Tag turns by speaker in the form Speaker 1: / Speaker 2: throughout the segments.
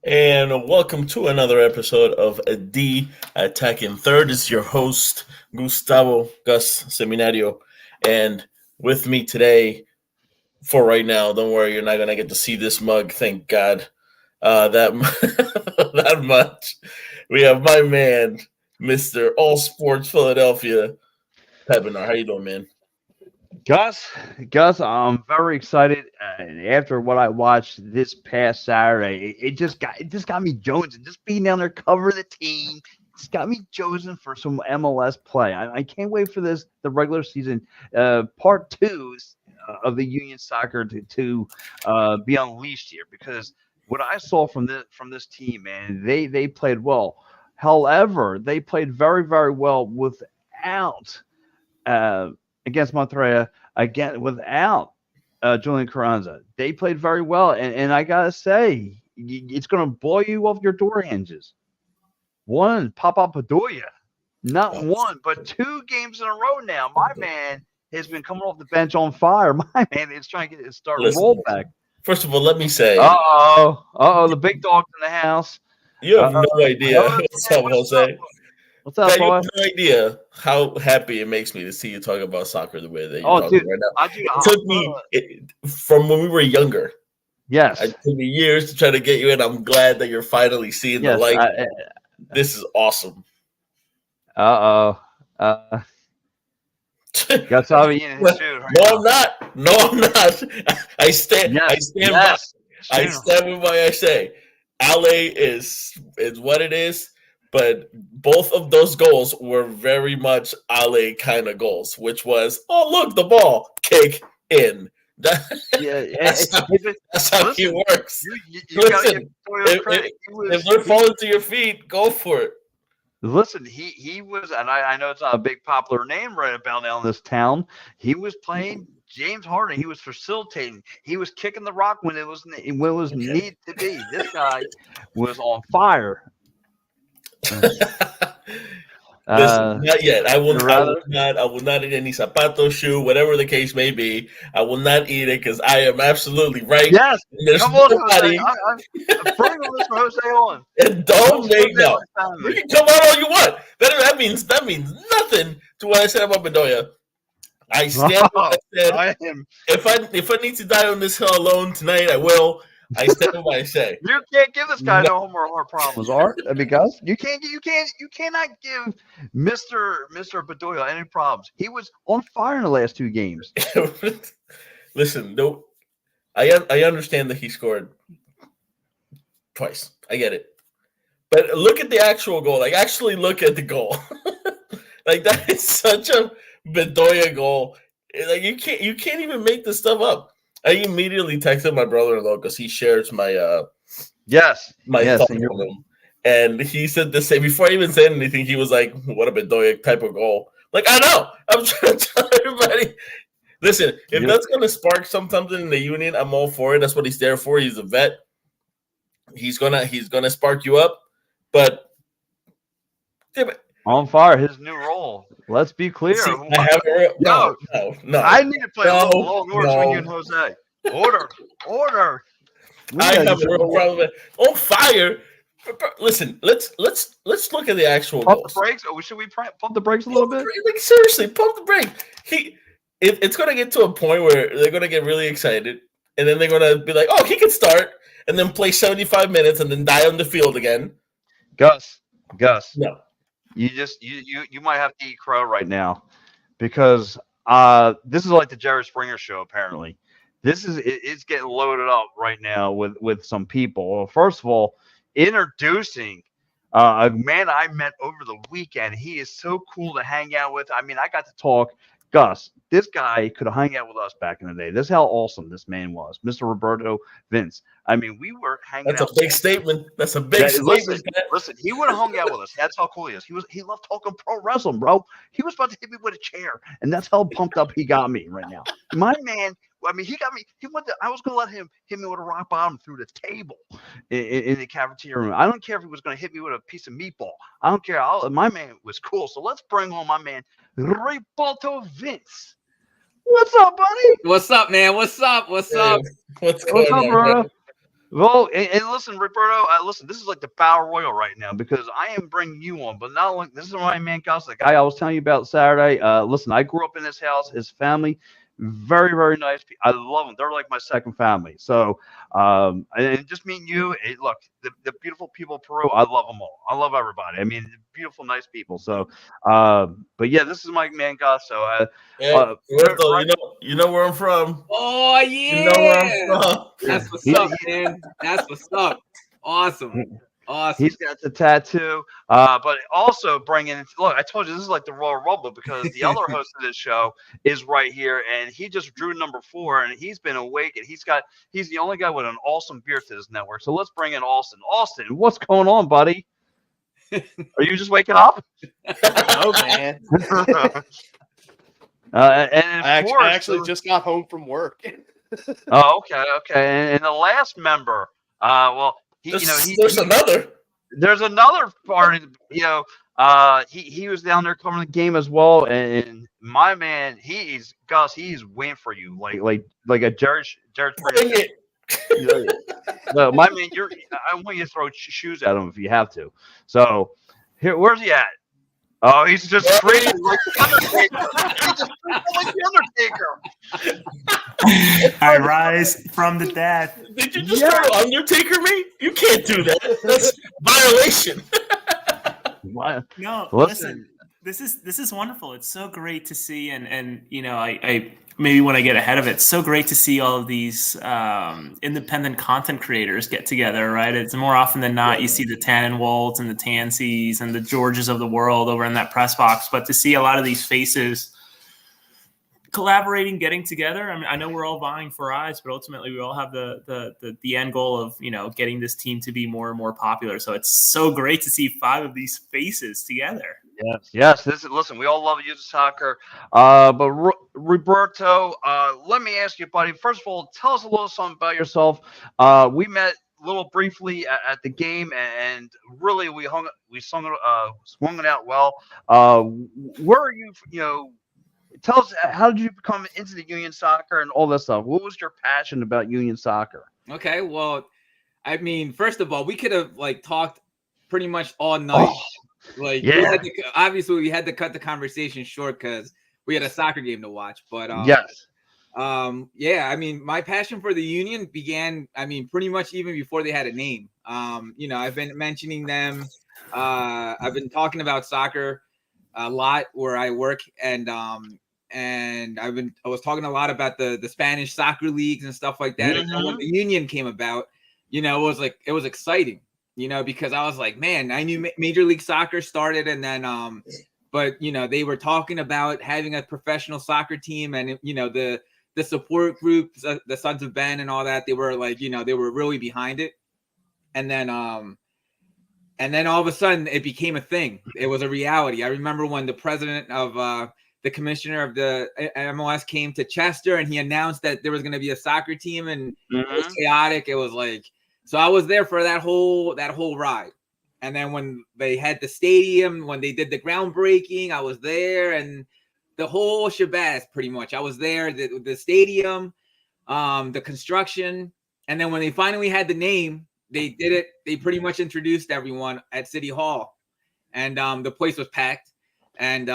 Speaker 1: And welcome to another episode of D Attacking Third. It's your host, Gustavo Gus Seminario. And with me today, for right now, don't worry, you're not going to get to see this mug, thank God, that much. We have my man, Mr. All Sports Philadelphia, Pebinar. How you doing, man?
Speaker 2: Gus, Gus, I'm very excited. After what I watched this past Saturday, it just got me jonesing. Just being down there covering the team, it's got me jonesing for some MLS play. I can't wait for the regular season, part two of the Union Soccer to be unleashed here because what I saw from this team, man, they played well. However, they played very well without. Uh, Against Monterrey again without Julian Carranza. They played very well, and I gotta say, it's gonna blow you off your door hinges. One, Papa Bedoya, not one but two games in a row now. My man has been coming off the bench on fire. My man is trying to get his start
Speaker 1: Listen,
Speaker 2: roll back.
Speaker 1: first of all, let me say,
Speaker 2: The big dog's in the house.
Speaker 1: you have no idea.
Speaker 2: Hello,
Speaker 1: What's up,
Speaker 2: what's up?
Speaker 1: Jose?
Speaker 2: What's up,
Speaker 1: God, you
Speaker 2: boy?
Speaker 1: have no idea how happy it makes me to see you talk about soccer the way that you're
Speaker 2: Oh,
Speaker 1: talking
Speaker 2: dude,
Speaker 1: right now.
Speaker 2: I do.
Speaker 1: It took me from when we were younger.
Speaker 2: Yes,
Speaker 1: It took me years to try to get you in. I'm glad that you're finally seeing the
Speaker 2: yes.
Speaker 1: light. This is awesome.
Speaker 2: Uh oh. Got Tommy in his shoe right
Speaker 1: No,
Speaker 2: now.
Speaker 1: I'm not. No, I'm not. I stand. I
Speaker 2: Yes,
Speaker 1: stand
Speaker 2: yes.
Speaker 1: by. I stand with what I say. Ale is what it is. But both of those goals were very much Ale kind of goals, which was, oh look, the ball kick in.
Speaker 2: Yeah,
Speaker 1: That's how he
Speaker 2: listen,
Speaker 1: works.
Speaker 2: you gotta give
Speaker 1: Listen,
Speaker 2: Toyo credit.
Speaker 1: if they're falling to your feet, go for it.
Speaker 2: Listen, he was, and I know it's not a big popular name right about now in this town. He was playing James Harden. He was facilitating. He was kicking the rock when it was needed to be. This guy was on fire.
Speaker 1: Listen, not yet. I will
Speaker 2: Rather,
Speaker 1: not. I will not eat any zapato, shoe, whatever the case may be. I will not eat it because I am absolutely right.
Speaker 2: yes.
Speaker 1: There's
Speaker 2: Come on,
Speaker 1: nobody.
Speaker 2: Jose. I'm bringing Mr. Jose on.
Speaker 1: And don't make
Speaker 2: Jose
Speaker 1: no.
Speaker 2: my
Speaker 1: You
Speaker 2: family.
Speaker 1: can come out all you want. That means nothing to what I said about Bedoya. I stand with what I said.
Speaker 2: I am.
Speaker 1: If I need to die on this hill alone tonight, I will. I stand with what I say.
Speaker 2: You can't give this guy
Speaker 1: No.
Speaker 2: no more heart problems, Art. Because you cannot give Mister Bedoya any problems. He was on fire in the last two games.
Speaker 1: Listen, no, I understand that he scored twice. I get it, but look at the actual goal. Like, actually look at the goal. Like, that is such a Bedoya goal. Like, you can't even make this stuff up. I immediately texted my brother-in-law because he shares my
Speaker 2: Yes,
Speaker 1: thoughts on him, and he said the same. Before I even said anything, he was like, "What a Bedoya type of goal." Like, I know. I'm trying to tell everybody. Listen, if that's gonna spark something in the union, I'm all for it. That's what he's there for. He's a vet. He's gonna spark you up, but
Speaker 2: on fire. His new role. Let's be clear.
Speaker 1: see, I haven't. No.
Speaker 2: I need to play a little long order between you and
Speaker 1: no.
Speaker 2: Jose. Order.
Speaker 1: I have a real problem with on fire. Listen, let's look at the actual
Speaker 2: Pump
Speaker 1: goals.
Speaker 2: the brakes. Or should we pump the brakes a little bit?
Speaker 1: Like, seriously, pump the brake. It's gonna get to a point where they're gonna get really excited, and then they're gonna be like, "Oh, he can start," and then play 75 minutes, and then die on the field again.
Speaker 2: Gus.
Speaker 1: No,
Speaker 2: You might have to eat crow right now because this is like the Jerry Springer show. Apparently, it's getting loaded up right now with some people. Well, first of all, introducing a man I met over the weekend. He is so cool to hang out with. I mean, I got to talk. Gus, this guy could have hung out with us back in the day. This is how awesome this man was, Mr. Roberto Vince. I mean, we were hanging
Speaker 1: that's
Speaker 2: out.
Speaker 1: a big statement. That's a big statement.
Speaker 2: Listen, he would have hung out with us. That's how cool he is. He loved talking pro wrestling, bro. He was about to hit me with a chair, and that's how pumped up he got me right now. My man, I mean, he got me. I was gonna let him hit me with a rock bottom through the table in the cafeteria room. I don't care if he was gonna hit me with a piece of meatball. I don't care. My man was cool. So let's bring on my man, Roberto Vince. What's up, buddy?
Speaker 3: What's up, man? What's up?
Speaker 1: What's going
Speaker 2: What's up,
Speaker 1: on,
Speaker 2: bro?
Speaker 1: man?
Speaker 2: Well, and listen, Roberto, listen, this is like the battle royal right now because I am bringing you on, but not like this is my man Gus, the guy I was telling you about Saturday. Listen, I grew up in this house. His family, very, very nice. I love them. They're like my second family. So, and just meeting you, look, the beautiful people of Peru, I love them all. I love everybody. I mean, beautiful, nice people. So, but yeah, this is my man Gus. So,
Speaker 1: Yeah, Roberto, you know where I'm from.
Speaker 3: Oh
Speaker 1: You know where I'm
Speaker 3: yeah,
Speaker 1: from.
Speaker 3: that's what's up, man. That's what's up. Awesome.
Speaker 2: He's got the tattoo, but also bringing. Look, I told you this is like the Royal Rumble because the other host of this show is right here, and he just drew number 4, and he's been awake, and he's the only guy with an awesome beard to this network. So let's bring in Austin. Austin, what's going on, buddy? Are you just waking up?
Speaker 4: Oh man,
Speaker 2: and
Speaker 4: I actually just got home from work.
Speaker 2: Oh, okay. And the last member, well.
Speaker 1: There's another.
Speaker 2: There's another part. He was down there covering the game as well. And my man, he's waiting for you, like a George. No, my man, I want you to throw shoes at him if you have to. So where's he at? Oh, he's just screaming like the Undertaker. He's just like the Undertaker.
Speaker 5: I rise from the death.
Speaker 1: Did you just throw Undertaker me? You can't do that. That's violation.
Speaker 5: No, listen. This is wonderful. It's so great to see, and I maybe when I get ahead of it, it's so great to see all of these independent content creators get together, right? It's more often than not you see the Tannenwalds and the Tansies and the Georges of the world over in that press box, but to see a lot of these faces collaborating, getting together. I mean, I know we're all vying for eyes, but ultimately we all have the end goal of getting this team to be more and more popular. So it's so great to see 5 of these faces together.
Speaker 2: Yes. Listen, we all love youth soccer. But Roberto, let me ask you, buddy. First of all, tell us a little something about yourself. We met a little briefly at the game, and really we swung it out well. Where are you? Tell us, how did you become into the union soccer and all that stuff? What was your passion about union soccer?
Speaker 3: Okay, well, I mean, first of all, we could have talked pretty much all night. We had to cut the conversation short because we had a soccer game to watch. But
Speaker 2: yes,
Speaker 3: I mean, my passion for the union began, pretty much even before they had a name. I've been mentioning them. I've been talking about soccer a lot where I work, and I was talking a lot about the Spanish soccer leagues and stuff like that.
Speaker 2: Mm-hmm.
Speaker 3: And when the union came about, it was exciting. Because I was like, man, I knew Major League Soccer started, and then, but they were talking about having a professional soccer team, and the support groups, the Sons of Ben, and all that. They were they were really behind it, and then all of a sudden it became a thing. It was a reality. I remember when the president of the commissioner of the MLS came to Chester, and he announced that there was going to be a soccer team, and it was chaotic. It was so I was there for that whole ride. And then when they had the stadium, when they did the groundbreaking, I was there, and the whole shabazz pretty much. I was there, the stadium, the construction. And then when they finally had the name, they did it. They pretty much introduced everyone at City Hall, and the place was packed. And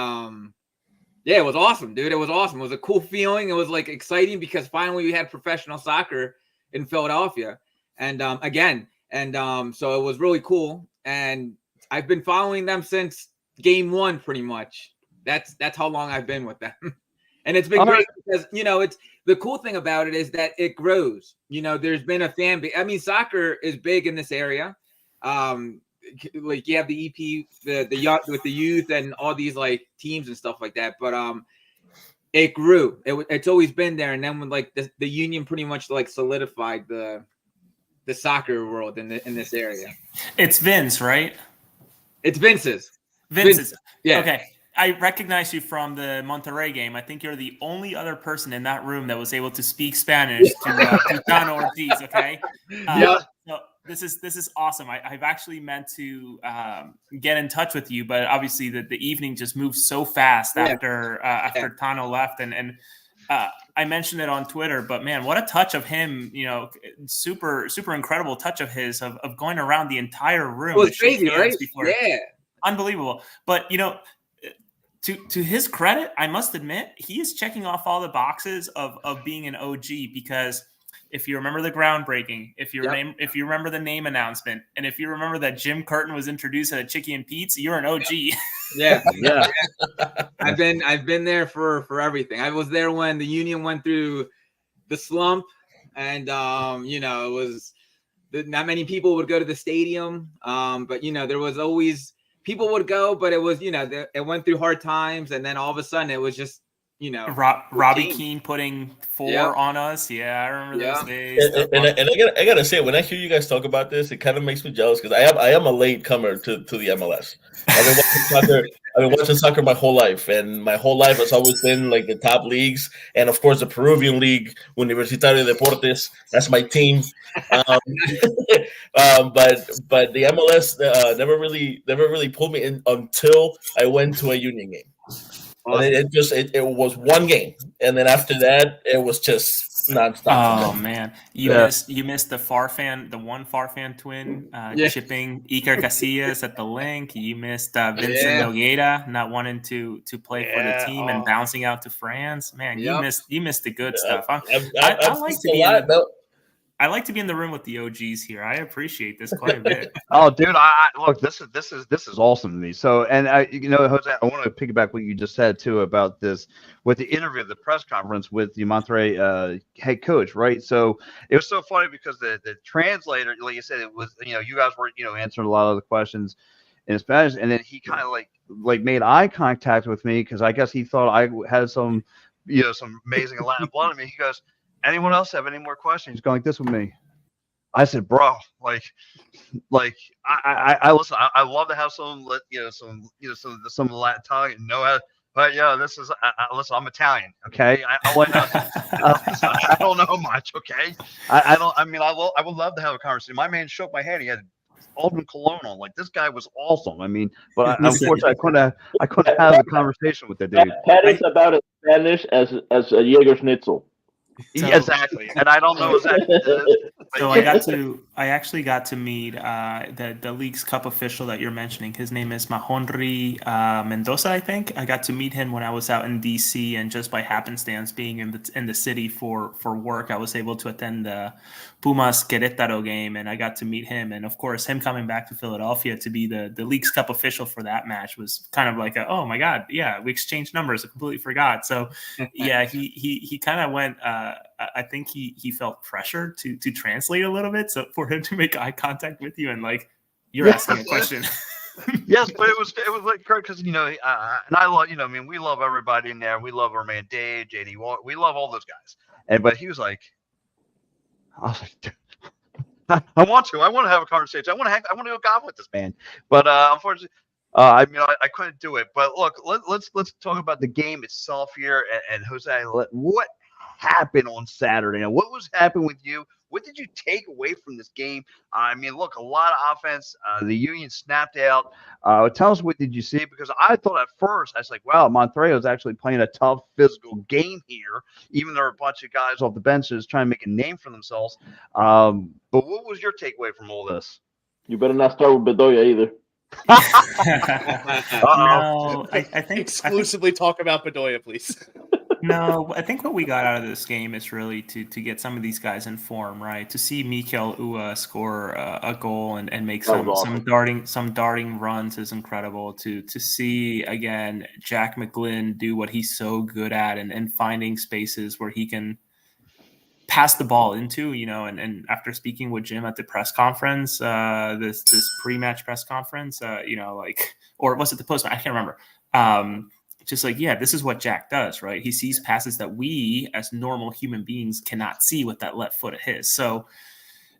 Speaker 3: it was awesome, dude. It was awesome. It was a cool feeling. It was exciting because finally we had professional soccer in Philadelphia. And so it was really cool. And I've been following them since game 1, pretty much. That's how long I've been with them. And it's been great because, it's the cool thing about it is that it grows. There's been a fan base. I mean, soccer is big in this area. You have the EP, the with the youth and all these teams and stuff like that. But it grew. It's always been there. And then when the union pretty much solidified the soccer world in this area.
Speaker 5: It's Vince, right?
Speaker 3: It's Vince's.
Speaker 5: Yeah. Okay. I recognize you from the Monterrey game. I think you're the only other person in that room that was able to speak Spanish to Don Ortiz. Okay. So this is awesome. I've actually meant to get in touch with you, but obviously the evening just moved so fast after Tano left, and I mentioned it on Twitter, but man, what a touch of him! Super incredible touch of his of going around the entire room.
Speaker 3: It was
Speaker 5: to shake
Speaker 3: crazy,
Speaker 5: hands
Speaker 3: right?
Speaker 5: Before.
Speaker 3: Yeah.
Speaker 5: Unbelievable. But to his credit, I must admit, he is checking off all the boxes of being an OG, because if you remember the groundbreaking, if you remember the name announcement, and if you remember that Jim Curtin was introduced at a Chicky and Pete's, you're an OG.
Speaker 3: Yeah.
Speaker 2: Yeah.
Speaker 3: I've been there for everything. I was there when the Union went through the slump, and it was not many people would go to the stadium. But there was always people would go, but it was it went through hard times, and then all of a sudden it was just
Speaker 5: Robbie Keane putting 4 on us. Yeah, I remember those days.
Speaker 1: And I gotta say, when I hear you guys talk about this, it kind of makes me jealous, because I am a late comer to the MLS. I've been watching soccer my whole life, and my whole life has always been like the top leagues, and of course the Peruvian league, Universitario de Deportes. That's my team. But the MLS never really pulled me in until I went to a Union game.
Speaker 3: Awesome.
Speaker 1: And it was one game, and then after that it was just nonstop.
Speaker 5: Oh man, you missed the one Farfan twin chipping Iker Casillas at the link. You missed Vincent Nogueira not wanting to play for the team and bouncing out to France. Man, you missed the good stuff. I like to be in the room with the OGs here. I appreciate this quite a bit.
Speaker 2: Oh, dude! Look, this is awesome to me. So, and Jose, I want to piggyback what you just said too about this with the interview, the press conference with the Monterrey head coach, right? So it was so funny because the translator, like you said, it was you guys were answering a lot of the questions in Spanish, and then he kind of like made eye contact with me, because I guess he thought I had some amazing Latin blood in me. He goes, anyone else have any more questions? He's going like this with me. I said, bro, I listen. I love to have some of the Latin tongue and know how. But listen, I'm Italian. Okay, I don't know much. Okay, I don't. I mean, I would love to have a conversation. My man shook my hand. He had Alden Cologne on. Like, this guy was awesome. I mean, but unfortunately, I couldn't have a conversation with the dude.
Speaker 6: That is about as Spanish as a Jaeger Schnitzel.
Speaker 2: Exactly, and I don't know exactly.
Speaker 5: So I actually got to meet the League's Cup official that you're mentioning. His name is Monterrey Mendoza, I think. I got to meet him when I was out in DC, and just by happenstance, being in the city for work, I was able to attend the Pumas Querétaro game, and I got to meet him. And of course, him coming back to Philadelphia to be the League's Cup official for that match was kind of like oh my god, yeah, we exchanged numbers. I completely forgot. So yeah, he kind of went. I think he felt pressure to translate a little bit, so for him to make eye contact with you and you're asking a question.
Speaker 2: Yes, but it was like Kurt, because and I love we love everybody in there. We love our man Dave, JD, we love all those guys. But he was like, I was like, dude, I want to have a conversation. I want to go golf with this man. But unfortunately, I couldn't do it. But look, let's talk about the game itself here. And Jose, what happened on Saturday? Now, what was happening with you? What did you take away from this game? I mean, look, a lot of offense. The Union snapped out. Tell us, what did you see? Because I thought at first, I was like, wow, Monterrey was actually playing a tough physical game here, even though there were a bunch of guys off the benches trying to make a name for themselves. But what was your takeaway from all this?
Speaker 6: You better not start with Bedoya either.
Speaker 5: No, I think
Speaker 4: exclusively talk about Bedoya, please.
Speaker 5: No, I think what we got out of this game is really to get some of these guys in form, right? To see Mikel Ua score a goal and make some darting runs is incredible. To see again Jack McGlynn do what he's so good at and finding spaces where he can pass the ball into, and after speaking with Jim at the press conference, this pre-match press conference, or was it the post? I can't remember. Just this is what Jack does, right? He sees passes that we as normal human beings cannot see with that left foot of his. So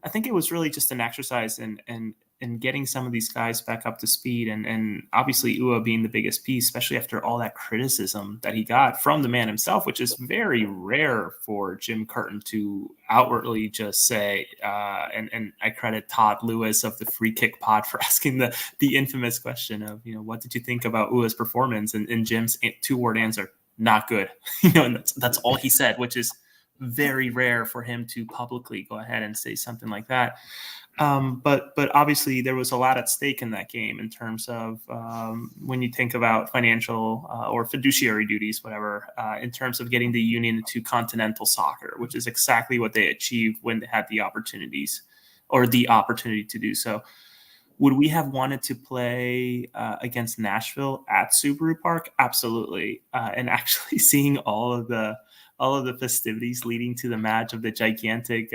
Speaker 5: I think it was really just an exercise in getting some of these guys back up to speed, and obviously Ua being the biggest piece, especially after all that criticism that he got from the man himself, which is very rare for Jim Curtin to outwardly just say, and I credit Todd Lewis of the Free Kick Pod for asking the infamous question of, what did you think about Ua's performance? And Jim's two-word answer, not good. And that's all he said, which is very rare for him to publicly go ahead and say something like that. But obviously there was a lot at stake in that game in terms of when you think about financial or fiduciary duties, whatever, in terms of getting the union into continental soccer, which is exactly what they achieved when they had the opportunities or the opportunity to do so. Would we have wanted to play against Nashville at Subaru Park? Absolutely. And actually seeing all of the festivities leading to the match of the gigantic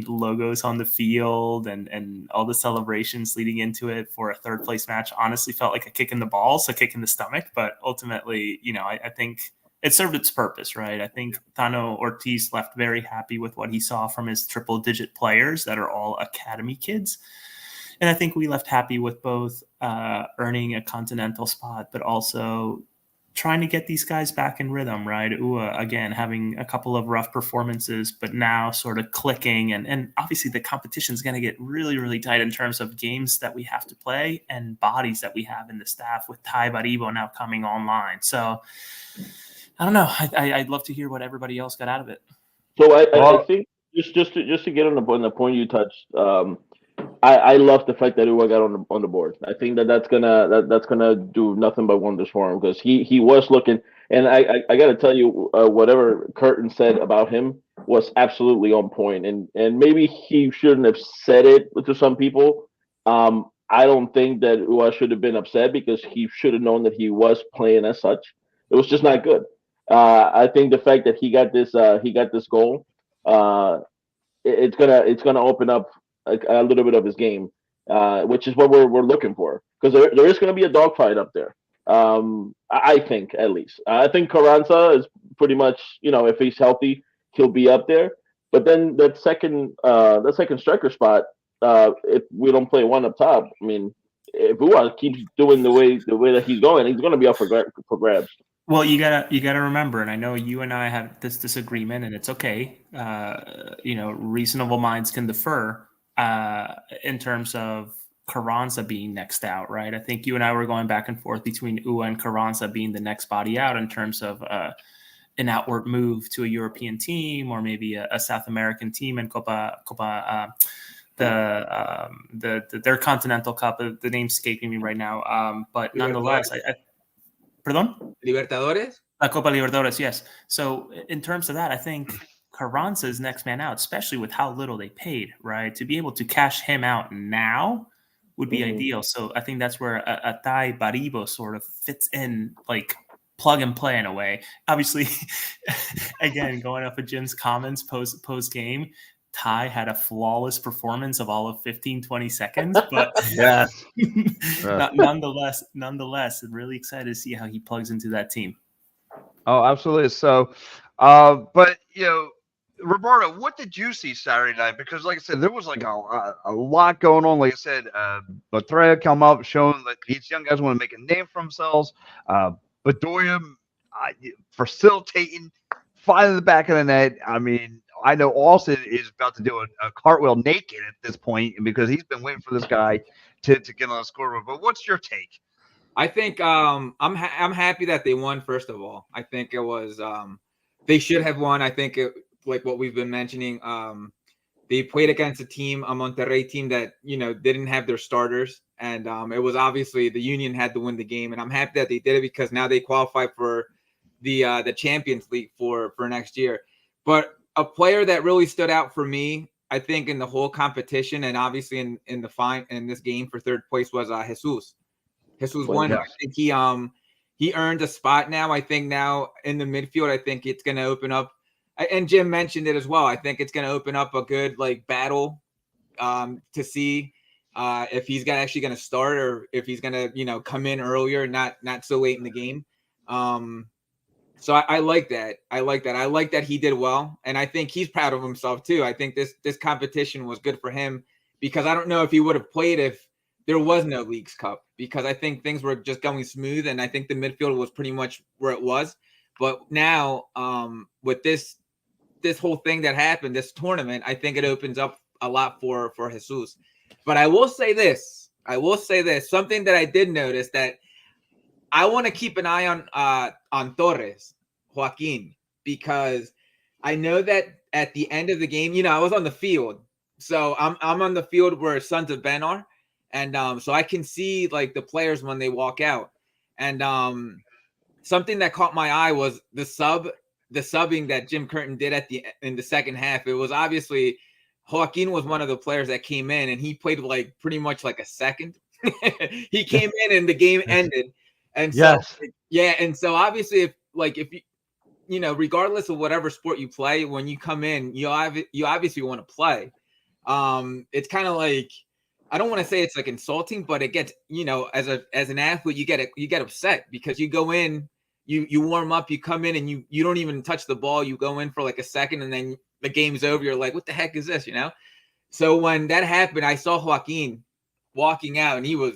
Speaker 5: logos on the field and all the celebrations leading into it for a third place match honestly felt like a kick in the balls, a kick in the stomach. But ultimately, I think it served its purpose, right? I think Tano Ortiz left very happy with what he saw from his triple-digit players that are all academy kids. And I think we left happy with both earning a continental spot, but also trying to get these guys back in rhythm, right? Ua, again, having a couple of rough performances, but now sort of clicking. And obviously the competition is going to get really, really tight in terms of games that we have to play and bodies that we have in the staff with Ty Baribo now coming online. So I don't know. I'd love to hear what everybody else got out of it.
Speaker 6: So I think just to get on the point you touched, I love the fact that Ua got on the board. I think that's gonna do nothing but wonders for him because he was looking, and I got to tell you, whatever Curtin said about him was absolutely on point, and maybe he shouldn't have said it to some people. I don't think that Ua should have been upset because he should have known that he was playing as such. It was just not good. I think the fact that he got this goal, it's gonna open up a little bit of his game, which is what we're looking for. Because there is going to be a dogfight up there. I think, at least. I think Carranza is pretty much, if he's healthy, he'll be up there. But then that second striker spot, if we don't play one up top, I mean, if Ua keeps doing the way that he's going to be up for grabs.
Speaker 5: Well, you gotta remember, and I know you and I have this disagreement, and it's okay. Reasonable minds can defer. In terms of Carranza being next out, right? I think you and I were going back and forth between Ua and Carranza being the next body out in terms of an outward move to a European team or maybe a South American team in Copa their Continental Cup. The name's escaping me right now, but nonetheless, Perdón?
Speaker 3: Libertadores?
Speaker 5: La Copa Libertadores, yes. So in terms of that, I think Carranza's next man out, especially with how little they paid, right? To be able to cash him out now would be ideal. So I think that's where a Ty Baribo sort of fits in, like plug and play in a way. Obviously, again, going off of Jim's comments post game, Ty had a flawless performance of all of 15, 20 seconds, but
Speaker 2: yes.
Speaker 5: nonetheless, I'm really excited to see how he plugs into that team.
Speaker 2: Oh, absolutely. So, but Roberto, what did you see Saturday night? Because, like I said, there was like a lot going on. Like I said, Betraya come up showing that these young guys want to make a name for themselves. Bedoya facilitating, finding the back of the net. I mean, I know Austin is about to do a cartwheel naked at this point because he's been waiting for this guy to get on the scoreboard. But what's your take?
Speaker 3: I think I'm happy that they won. First of all, I think it was they should have won. I think like what we've been mentioning, they played against a Monterrey team that didn't have their starters, and it was obviously the Union had to win the game. And I'm happy that they did it because now they qualify for the Champions League for next year. But a player that really stood out for me, I think, in the whole competition and obviously in this game for third place was Jesus. Jesus won. I think he earned a spot now. I think now in the midfield, I think it's going to open up. And Jim mentioned it as well. I think it's going to open up a good battle to see if he's actually going to start or if he's going to come in earlier, not so late in the game. So I like that. I like that he did well, and I think he's proud of himself too. I think this competition was good for him because I don't know if he would have played if there was no Leagues Cup, because I think things were just going smooth, and I think the midfield was pretty much where it was. But now with this whole thing that happened, this tournament, I think it opens up a lot for Jesus. But I will say this, something that I did notice that I want to keep an eye on Torres, Joaquin, because I know that at the end of the game, you know, I was on the field. So I'm on the field where Sons of Ben are. And so I can see like the players when they walk out. And something that caught my eye was the subbing that Jim Curtin did in the second half. It was obviously Joaquin was one of the players that came in, and he played like pretty much like a second. He came in and the game ended. And so yeah, and so obviously if you know, regardless of whatever sport you play, when you come in, you obviously want to play. It's kind of like, I don't want to say it's like insulting, but it gets, you know, as an athlete, you get upset because you go in, you warm up, you come in and you don't even touch the ball. You go in for like a second and then the game's over. You're like, what the heck is this? You know? So when that happened, I saw Joaquin walking out and he was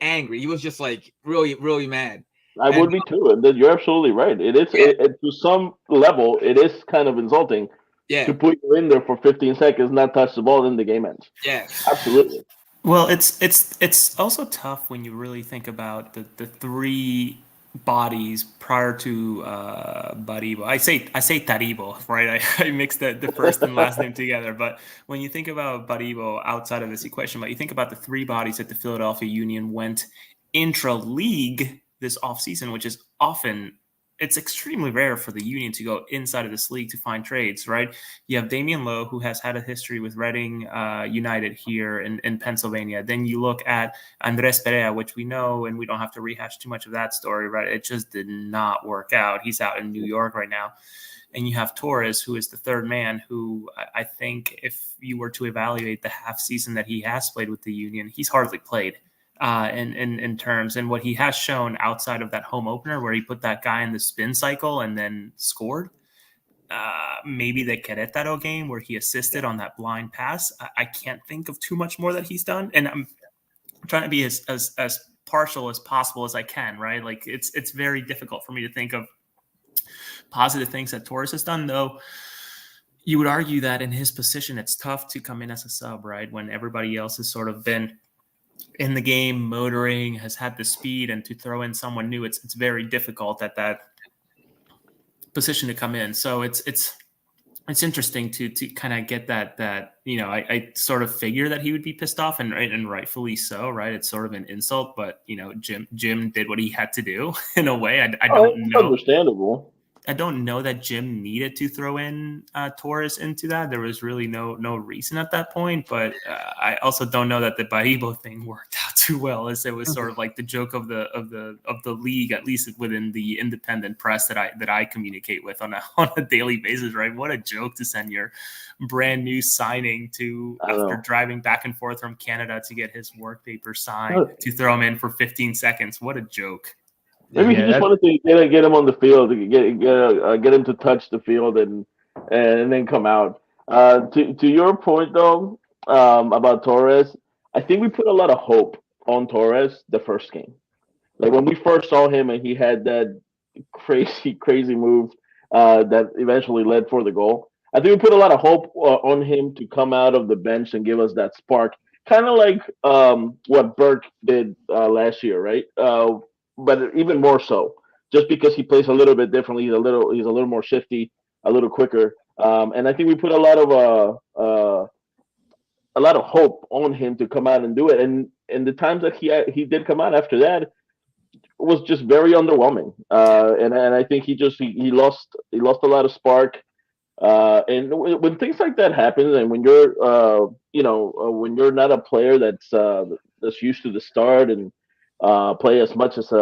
Speaker 3: angry. He was just like really, really mad.
Speaker 6: I would be too, and you're absolutely right. It is to some level, it is kind of insulting to put you in there for 15 seconds, not touch the ball, then the game ends.
Speaker 3: Yeah,
Speaker 6: absolutely.
Speaker 5: Well, it's also tough when you really think about the three bodies prior to Baribo. I say Taribo, right? I mixed the first and last name together. But when you think about Baribo outside of this equation, but you think about the three bodies that the Philadelphia Union went intra-league this offseason, which is often, it's extremely rare for the Union to go inside of this league to find trades, right? You have Damian Lowe, who has had a history with Reading United here in Pennsylvania. Then you look at Andres Perea, which we know, and we don't have to rehash too much of that story, right? It just did not work out. He's out in New York right now. And you have Torres, who is the third man, who I think if you were to evaluate the half season that he has played with the Union, he's hardly played. In terms, and what he has shown outside of that home opener where he put that guy in the spin cycle and then scored, maybe the Querétaro game where he assisted on that blind pass. I can't think of too much more that he's done, and I'm trying to be as partial as possible as I can, right? Like it's very difficult for me to think of positive things that Torres has done, though. You would argue that in his position, it's tough to come in as a sub, right? When everybody else has sort of been in the game, motoring, has had the speed, and to throw in someone new, it's very difficult at that position to come in. So it's interesting to kind of get that you know, I sort of figure that he would be pissed off, and rightfully so, right? It's sort of an insult, but you know, Jim did what he had to do in a way. I don't know.
Speaker 6: Understandable.
Speaker 5: I don't know that Jim needed to throw in Torres into that. There was really no reason at that point, but I also don't know that the Baribo thing worked out too well, as it was sort of like the joke of the league, at least within the independent press that I communicate with on a daily basis. Right? What a joke to send your brand new signing to after driving back and forth from Canada to get his work paper signed to throw him in for 15 seconds. What a joke.
Speaker 6: Maybe he just wanted to get him on the field, get him to touch the field, and then come out. To your point though, about Torres, I think we put a lot of hope on Torres the first game. Like when we first saw him, and he had that crazy move that eventually led for the goal. I think we put a lot of hope on him to come out of the bench and give us that spark, kind of like what Burke did last year, right? But even more so, just because he plays a little bit differently. He's a little more shifty, a little quicker, and I think we put a lot of hope on him to come out and do it. And the times that he did come out after that was just very underwhelming. And I think he lost a lot of spark. And when things like that happen, and when you're when you're not a player that's used to the start and play as much as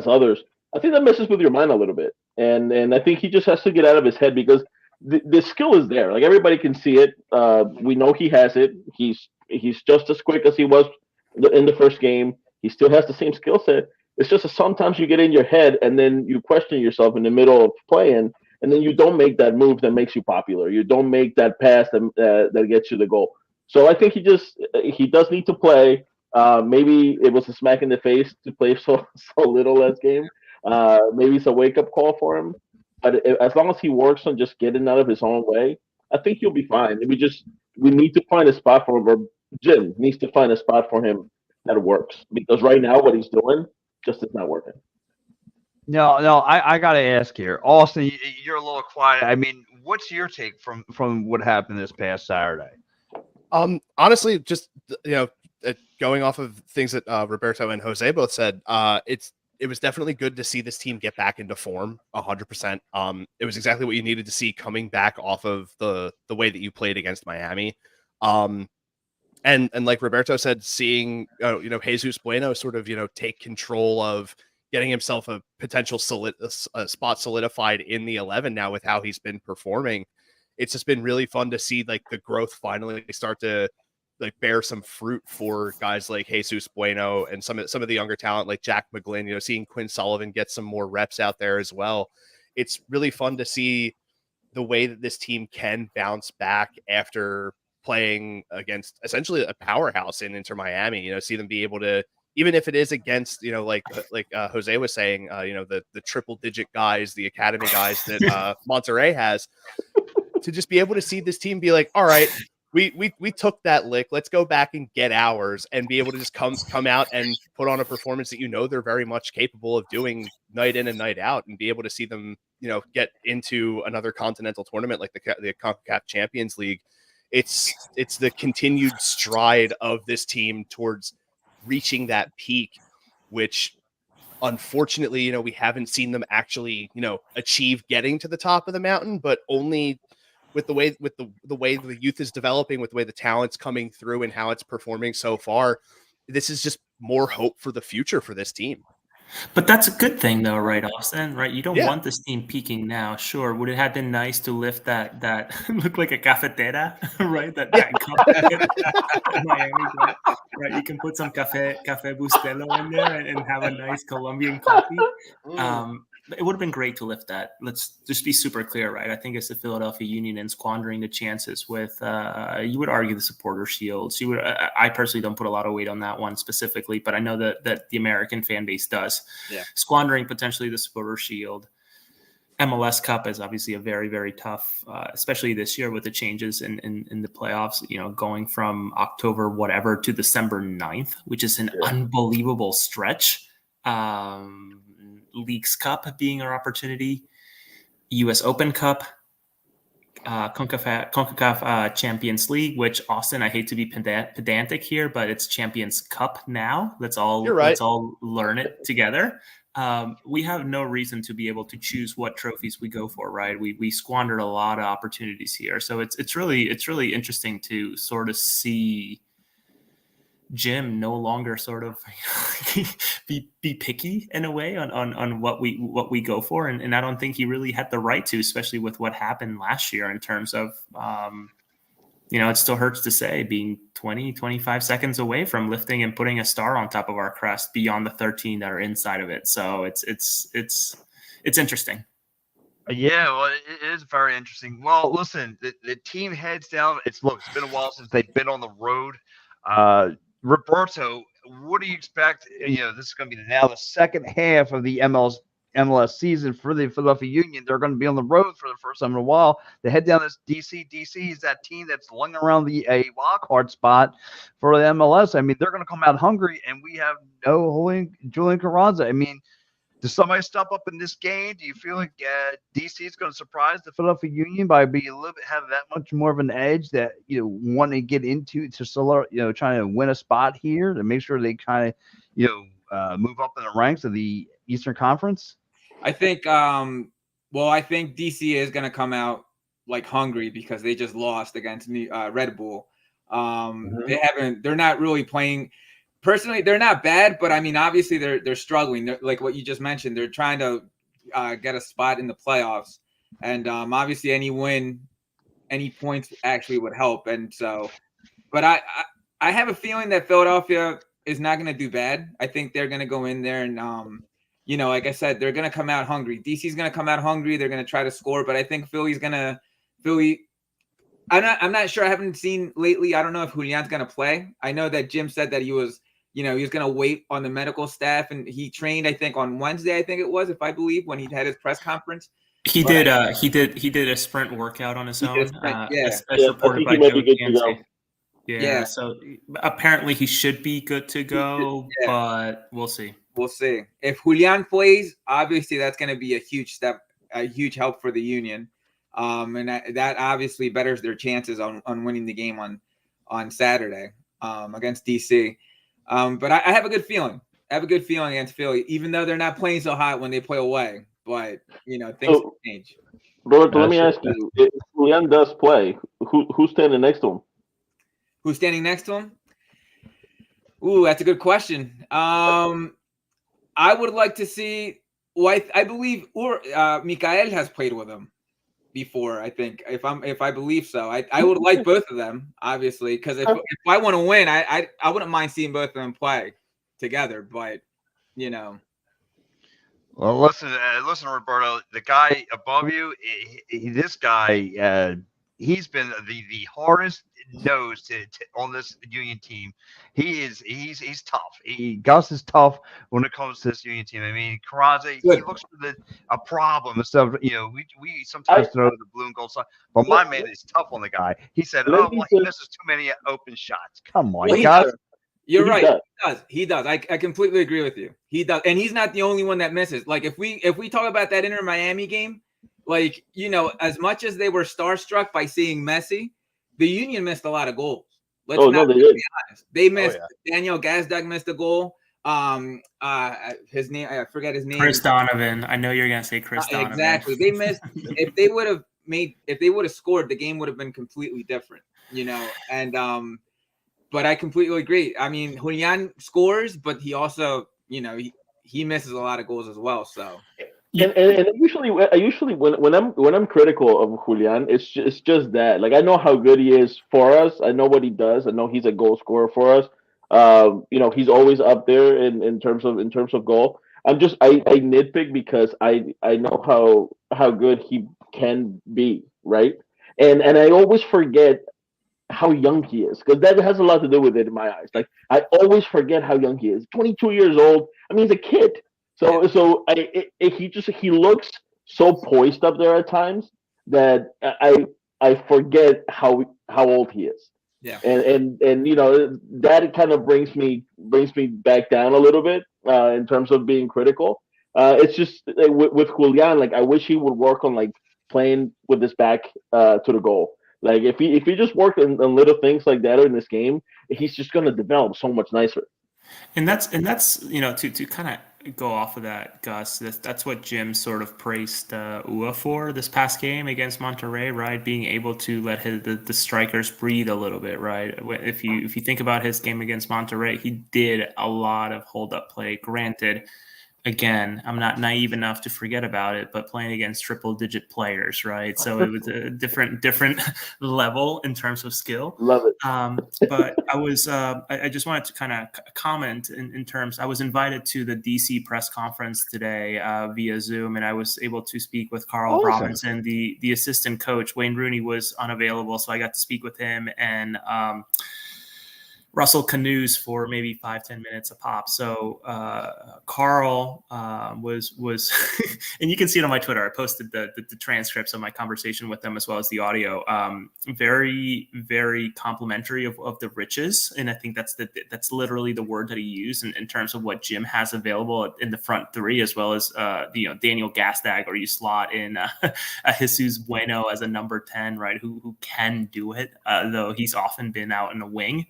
Speaker 6: others, I think that messes with your mind a little bit. And I think he just has to get out of his head, because the skill is there. Like everybody can see it. We know he has it. He's just as quick as he was in the first game. He still has the same skill set. It's just that sometimes you get in your head and then you question yourself in the middle of playing, and then you don't make that move that makes you popular. You don't make that pass that gets you the goal. So I think he does need to play. Maybe it was a smack in the face to play so little last game. Maybe it's a wake-up call for him. But as long as he works on just getting out of his own way, I think he'll be fine. We need to find a spot for him, or Jim needs to find a spot for him that works. Because right now what he's doing just is not working.
Speaker 2: No, I got to ask here. Austin, you're a little quiet. I mean, what's your take from what happened this past Saturday?
Speaker 4: Honestly, just going off of things that Roberto and Jose both said, it was definitely good to see this team get back into form 100%. It was exactly what you needed to see coming back off of the way that you played against Miami. And like Roberto said, seeing Jesus Bueno sort of take control of getting himself a potential spot solidified in the 11 now with how he's been performing. It's just been really fun to see like the growth finally start to like bear some fruit for guys like Jesus Bueno and some of the younger talent like Jack McGlynn, seeing Quinn Sullivan get some more reps out there as well. It's really fun to see the way that this team can bounce back after playing against essentially a powerhouse in Inter Miami, see them be able to, even if it is against, like Jose was saying, the triple digit guys, the academy guys that Monterrey has, to just be able to see this team be like, all right, we took that lick. Let's go back and get ours, and be able to just come out and put on a performance that they're very much capable of doing night in and night out, and be able to see them get into another continental tournament like the CONCACAF Champions League. It's the continued stride of this team towards reaching that peak, which unfortunately we haven't seen them actually achieve getting to the top of the mountain, but only with the way the youth is developing, with the way the talent's coming through and how it's performing so far. This is just more hope for the future for this team.
Speaker 5: But that's a good thing, though, right, Austin? Right? You don't want this team peaking now. Sure, would it have been nice to lift that look like a cafetera, right? That cup in Miami, right? You can put some cafe bustelo in there and have a nice Colombian coffee. It would have been great to lift that. Let's just be super clear, right? I think it's the Philadelphia Union and squandering the chances with, you would argue, the supporter shields. I personally don't put a lot of weight on that one specifically, but I know that the American fan base does.
Speaker 3: Yeah. Squandering
Speaker 5: potentially the supporter shield. MLS Cup is obviously a very, very tough, especially this year with the changes in the playoffs, going from October whatever to December 9th, which is an unbelievable stretch. Leagues Cup being our opportunity, U.S. Open Cup, CONCACAF Champions League, which, Austin, I hate to be pedantic here, but it's Champions Cup now. Let's all learn it together. We have no reason to be able to choose what trophies we go for, right? We squandered a lot of opportunities here, so it's really interesting to sort of see Jim no longer sort of be picky in a way on what we go for, and I don't think he really had the right to, especially with what happened last year in terms of it still hurts to say, being 25 seconds away from lifting and putting a star on top of our crest beyond the 13 that are inside of it. So it's interesting.
Speaker 2: Yeah, well, it is very interesting. Well, listen, the team heads down. It's been a while since they've been on the road. Roberto, what do you expect? This is going to be now the second half of the MLS season for the Philadelphia Union. They're going to be on the road for the first time in a while. They head down this DC. DC is that team that's lunging around a wild card spot for the MLS. I mean, they're going to come out hungry, and we have no Julian Carranza. I mean, does somebody step up in this game? Do you feel like DC is going to surprise the Philadelphia Union by being a little bit, have that much more of an edge that want to get into to trying to win a spot here to make sure they kind of move up in the ranks of the Eastern Conference?
Speaker 3: I think I think DC is going to come out like hungry because they just lost against Red Bull. They're not really playing. Personally, they're not bad, but I mean, obviously they're struggling. They're, like what you just mentioned, they're trying to get a spot in the playoffs, and obviously any win, any points actually would help. And so, but I have a feeling that Philadelphia is not going to do bad. I think they're going to go in there and like I said, they're going to come out hungry. DC's going to come out hungry. They're going to try to score, but I think Philly. I'm not sure. I haven't seen lately. I don't know if Julian's going to play. I know that Jim said that he was going to wait on the medical staff, and he trained, I think, on Wednesday, I think it was, if I believe, when he had his press conference. He did
Speaker 5: a sprint workout on his own. As reported by Joe Cansey. Yeah. So apparently he should be good to go, but we'll see.
Speaker 3: We'll see. If Julian plays, obviously that's going to be a huge help for the Union. And that obviously betters their chances on winning the game on Saturday against DC. But I have a good feeling. I have a good feeling against Philly, even though they're not playing so hot when they play away. But, things can change.
Speaker 6: Roberto, let me ask you, if Julian does play, who's standing next to him?
Speaker 3: Who's standing next to him? Ooh, that's a good question. I would like to see. Well, I believe Mikael has played with him before. I think if I believe so, I would like both of them, obviously, because if I want to win, I wouldn't mind seeing both of them play together. But
Speaker 2: Well, listen, Roberto. The guy above you, this guy, he's been the hardest nosed on this Union team. He's tough. Gus is tough when it comes to this Union team. I mean, Carranza, he looks for a problem and stuff. We sometimes throw the blue and gold side, but my man is tough on the guy. He said, he misses too many open shots. Come on, Gus.
Speaker 3: You're right. He does. I completely agree with you. He does, and he's not the only one that misses. Like if we talk about that Inter Miami game, like as much as they were starstruck by seeing Messi, the Union missed a lot of goals. Let's not be honest. They missed. Daniel Gazdag missed a goal. His name, I forget his name.
Speaker 5: Chris Donovan. I know you're gonna say Chris Donovan.
Speaker 3: Exactly. They missed. If they would have scored, the game would have been completely different. And but I completely agree. I mean, Julian scores, but he also, he misses a lot of goals as well. So.
Speaker 6: And I usually when I'm critical of Julian, it's just that, like, I know how good he is for us. I know what he does. I know he's a goal scorer for us. He's always up there in terms of goal. I nitpick because I know how good he can be, right? And I always forget how young he is, because that has a lot to do with it in my eyes. Like, I always forget how young he is. 22 years old. I mean, he's a kid. So he looks so poised up there at times that I forget how old he is.
Speaker 3: Yeah.
Speaker 6: And that kind of brings me back down a little bit in terms of being critical. It's just with Julian, like, I wish he would work on, like, playing with his back to the goal. Like, if he just worked on little things like that in this game, he's just going to develop so much nicer.
Speaker 5: And that's to kind of go off of that, Gus. That's what Jim sort of praised Ua for this past game against Monterrey, right? Being able to let the strikers breathe a little bit, right? If you think about his game against Monterrey, he did a lot of hold up play. Granted, again, I'm not naive enough to forget about it, but playing against triple-digit players, right? So it was a different level in terms of skill.
Speaker 6: Love it.
Speaker 5: But I just wanted to kind of comment in terms. I was invited to the DC press conference today via Zoom, and I was able to speak with Carl Robinson, the assistant coach. Wayne Rooney was unavailable, so I got to speak with him and Russell Canoes for maybe 5-10 minutes a pop. So Carl was and you can see it on my Twitter. I posted the transcripts of my conversation with them as well as the audio. Very, very complimentary of the riches, and I think that's literally the word that he used in terms of what Jim has available in the front three, as well as Daniel Gazdag, or you slot in a Jesus Bueno as a number 10, right? Who can do it, though he's often been out in the wing.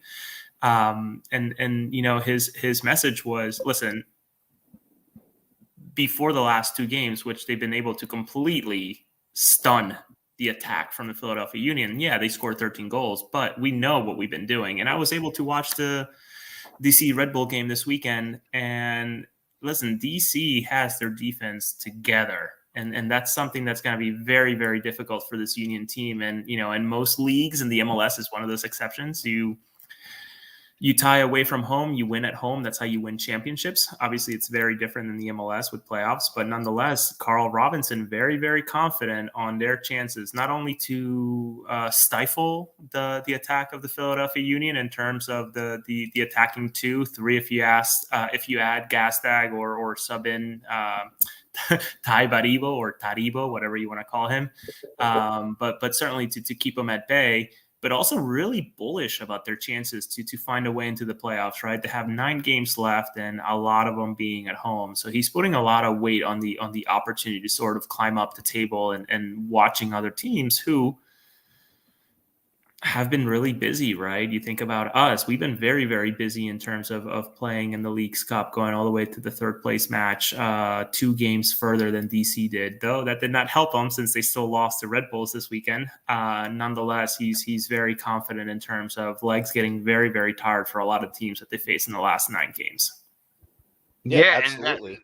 Speaker 5: His message was, listen, before the last two games, which they've been able to completely stun the attack from the Philadelphia Union. Yeah, they scored 13 goals, but we know what we've been doing. And I was able to watch the DC Red Bull game this weekend, and listen, DC has their defense together. And that's something that's going to be very, very difficult for this Union team. And, in most leagues, and the MLS is one of those exceptions, you tie away from home, you win at home. That's how you win championships. Obviously, it's very different than the MLS with playoffs, but nonetheless, Carl Robinson, very, very confident on their chances, not only to stifle the attack of the Philadelphia Union in terms of the attacking 2-3, if you add Gazdag or sub in Ty Baribo or Taribo, whatever you want to call him, but certainly to keep him at bay. but also really bullish about their chances to find a way into the playoffs, right? They have 9 games left and a lot of them being at home. So he's putting a lot of weight on the opportunity to sort of climb up the table and watching other teams who have been really busy, right? You think about us, we've been very, very busy in terms of playing in the Leagues Cup, going all the way to the 3rd place match, 2 games further than DC did, though that did not help them since they still lost to Red Bulls this weekend. Nonetheless, he's very confident in terms of legs getting very, very tired for a lot of teams that they face in the last 9 games.
Speaker 2: Yeah,
Speaker 4: absolutely.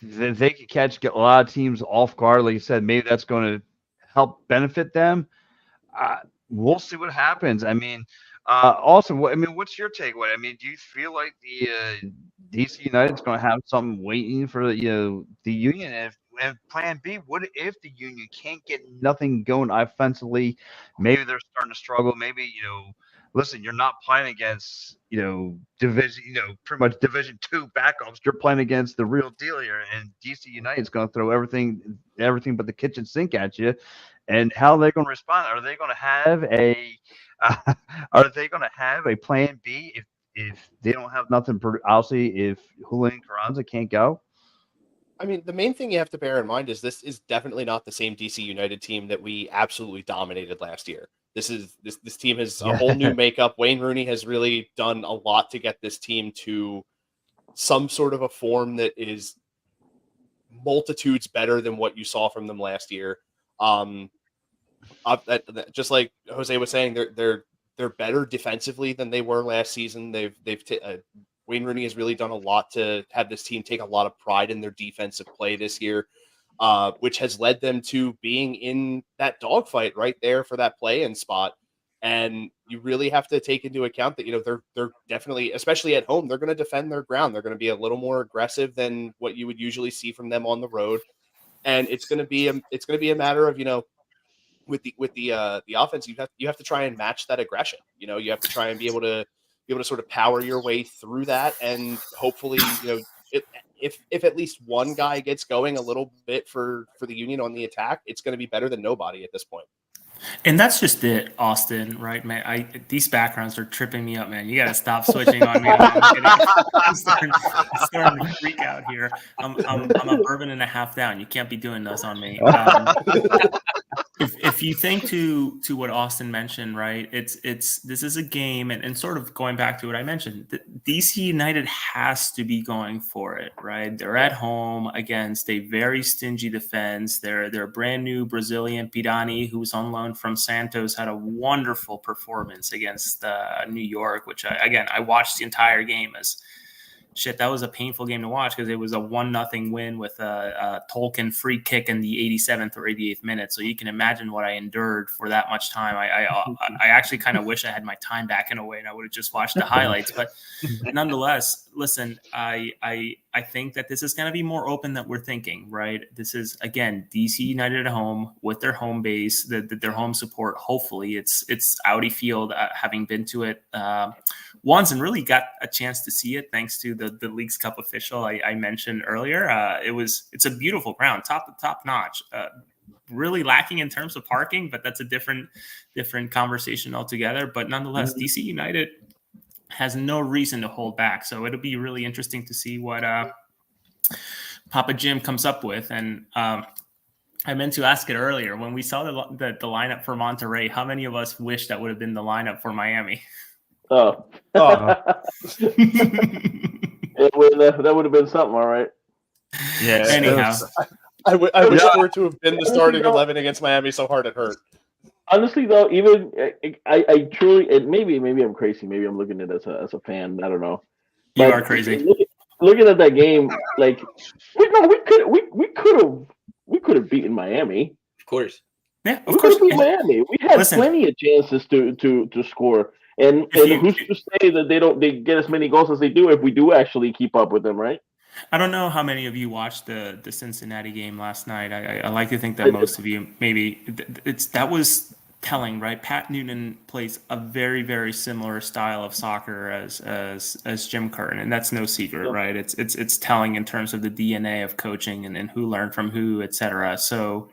Speaker 2: And they could catch a lot of teams off guard. Like you said, maybe that's going to help benefit them. We'll see what happens. I mean, also, what's your takeaway? I mean, do you feel like the DC United's going to have something waiting for the Union? And Plan B, what if the Union can't get nothing going offensively? Maybe they're starting to struggle. Maybe listen, you're not playing against division, pretty much Division 2 backups. You're playing against the real deal here, and DC United's going to throw everything but the kitchen sink at you. And how are they going to respond? Are they going to have a plan B if they don't have nothing? Obviously, if Julian Carranza can't go.
Speaker 4: I mean, the main thing you have to bear in mind is this is definitely not the same DC United team that we absolutely dominated last year. This team has a whole new makeup. Wayne Rooney has really done a lot to get this team to some sort of a form that is multitudes better than what you saw from them last year. Just like Jose was saying, they're better defensively than they were last season. Wayne Rooney has really done a lot to have this team take a lot of pride in their defensive play this year, which has led them to being in that dogfight right there for that play-in spot. And you really have to take into account that they're definitely, especially at home, they're going to defend their ground. They're going to be a little more aggressive than what you would usually see from them on the road, and it's going to be a matter of with the offense, you have to try and match that aggression. You have to try and be able to sort of power your way through that, and hopefully, if at least one guy gets going a little bit for the Union on the attack, it's going to be better than nobody at this point.
Speaker 5: And that's just it, Austin, right, man? These backgrounds are tripping me up, man. You got to stop switching on me. I'm starting to freak out here. I'm a bourbon and a half down. You can't be doing this on me. If you think to what Austin mentioned, right? This is a game, and sort of going back to what I mentioned, DC United has to be going for it, right? They're at home against a very stingy defense. They're brand new Brazilian Pirani, who's on loan from Santos, had a wonderful performance against New York, which I watched the entire game as shit. That was a painful game to watch because it was a 1-0 win with a Tolkien free kick in the 87th or 88th minute. So you can imagine what I endured for that much time. I actually kind of wish I had my time back in a way and I would have just watched the highlights. But nonetheless, listen, I think that this is going to be more open than we're thinking, right? This is, again, DC United at home with their home base, their home support. Hopefully it's Audi Field, having been to it once and really got a chance to see it thanks to the Leagues Cup official I mentioned earlier. It's a beautiful ground, top notch. Really lacking in terms of parking, but that's a different conversation altogether. But nonetheless, DC United has no reason to hold back. So it'll be really interesting to see what Papa Jim comes up with. And I meant to ask it earlier. When we saw the lineup for Monterrey, how many of us wish that would have been the lineup for Miami?
Speaker 6: Oh. That would have been something, all right.
Speaker 2: Yeah.
Speaker 5: Anyhow.
Speaker 4: I wish for it to have been the starting 11 against Miami so hard it hurt.
Speaker 6: Honestly, though, even I truly, and maybe I'm crazy. Maybe I'm looking at it as a fan. I don't know.
Speaker 5: You
Speaker 6: But
Speaker 5: are crazy.
Speaker 6: Looking at that game, like we could have beaten Miami.
Speaker 3: Of course.
Speaker 5: Yeah,
Speaker 6: We
Speaker 5: of
Speaker 6: could
Speaker 5: course.
Speaker 6: have beat Miami. We had
Speaker 5: Listen.
Speaker 6: plenty of chances to score. And who's to say that they get as many goals as they do if we do actually keep up with them, right?
Speaker 5: I don't know how many of you watched the Cincinnati game last night. I like to think that most of you maybe that was telling, right? Pat Noonan plays a very, very similar style of soccer as Jim Curtin, and that's no secret, right? It's telling in terms of the DNA of coaching and who learned from who, etc. So,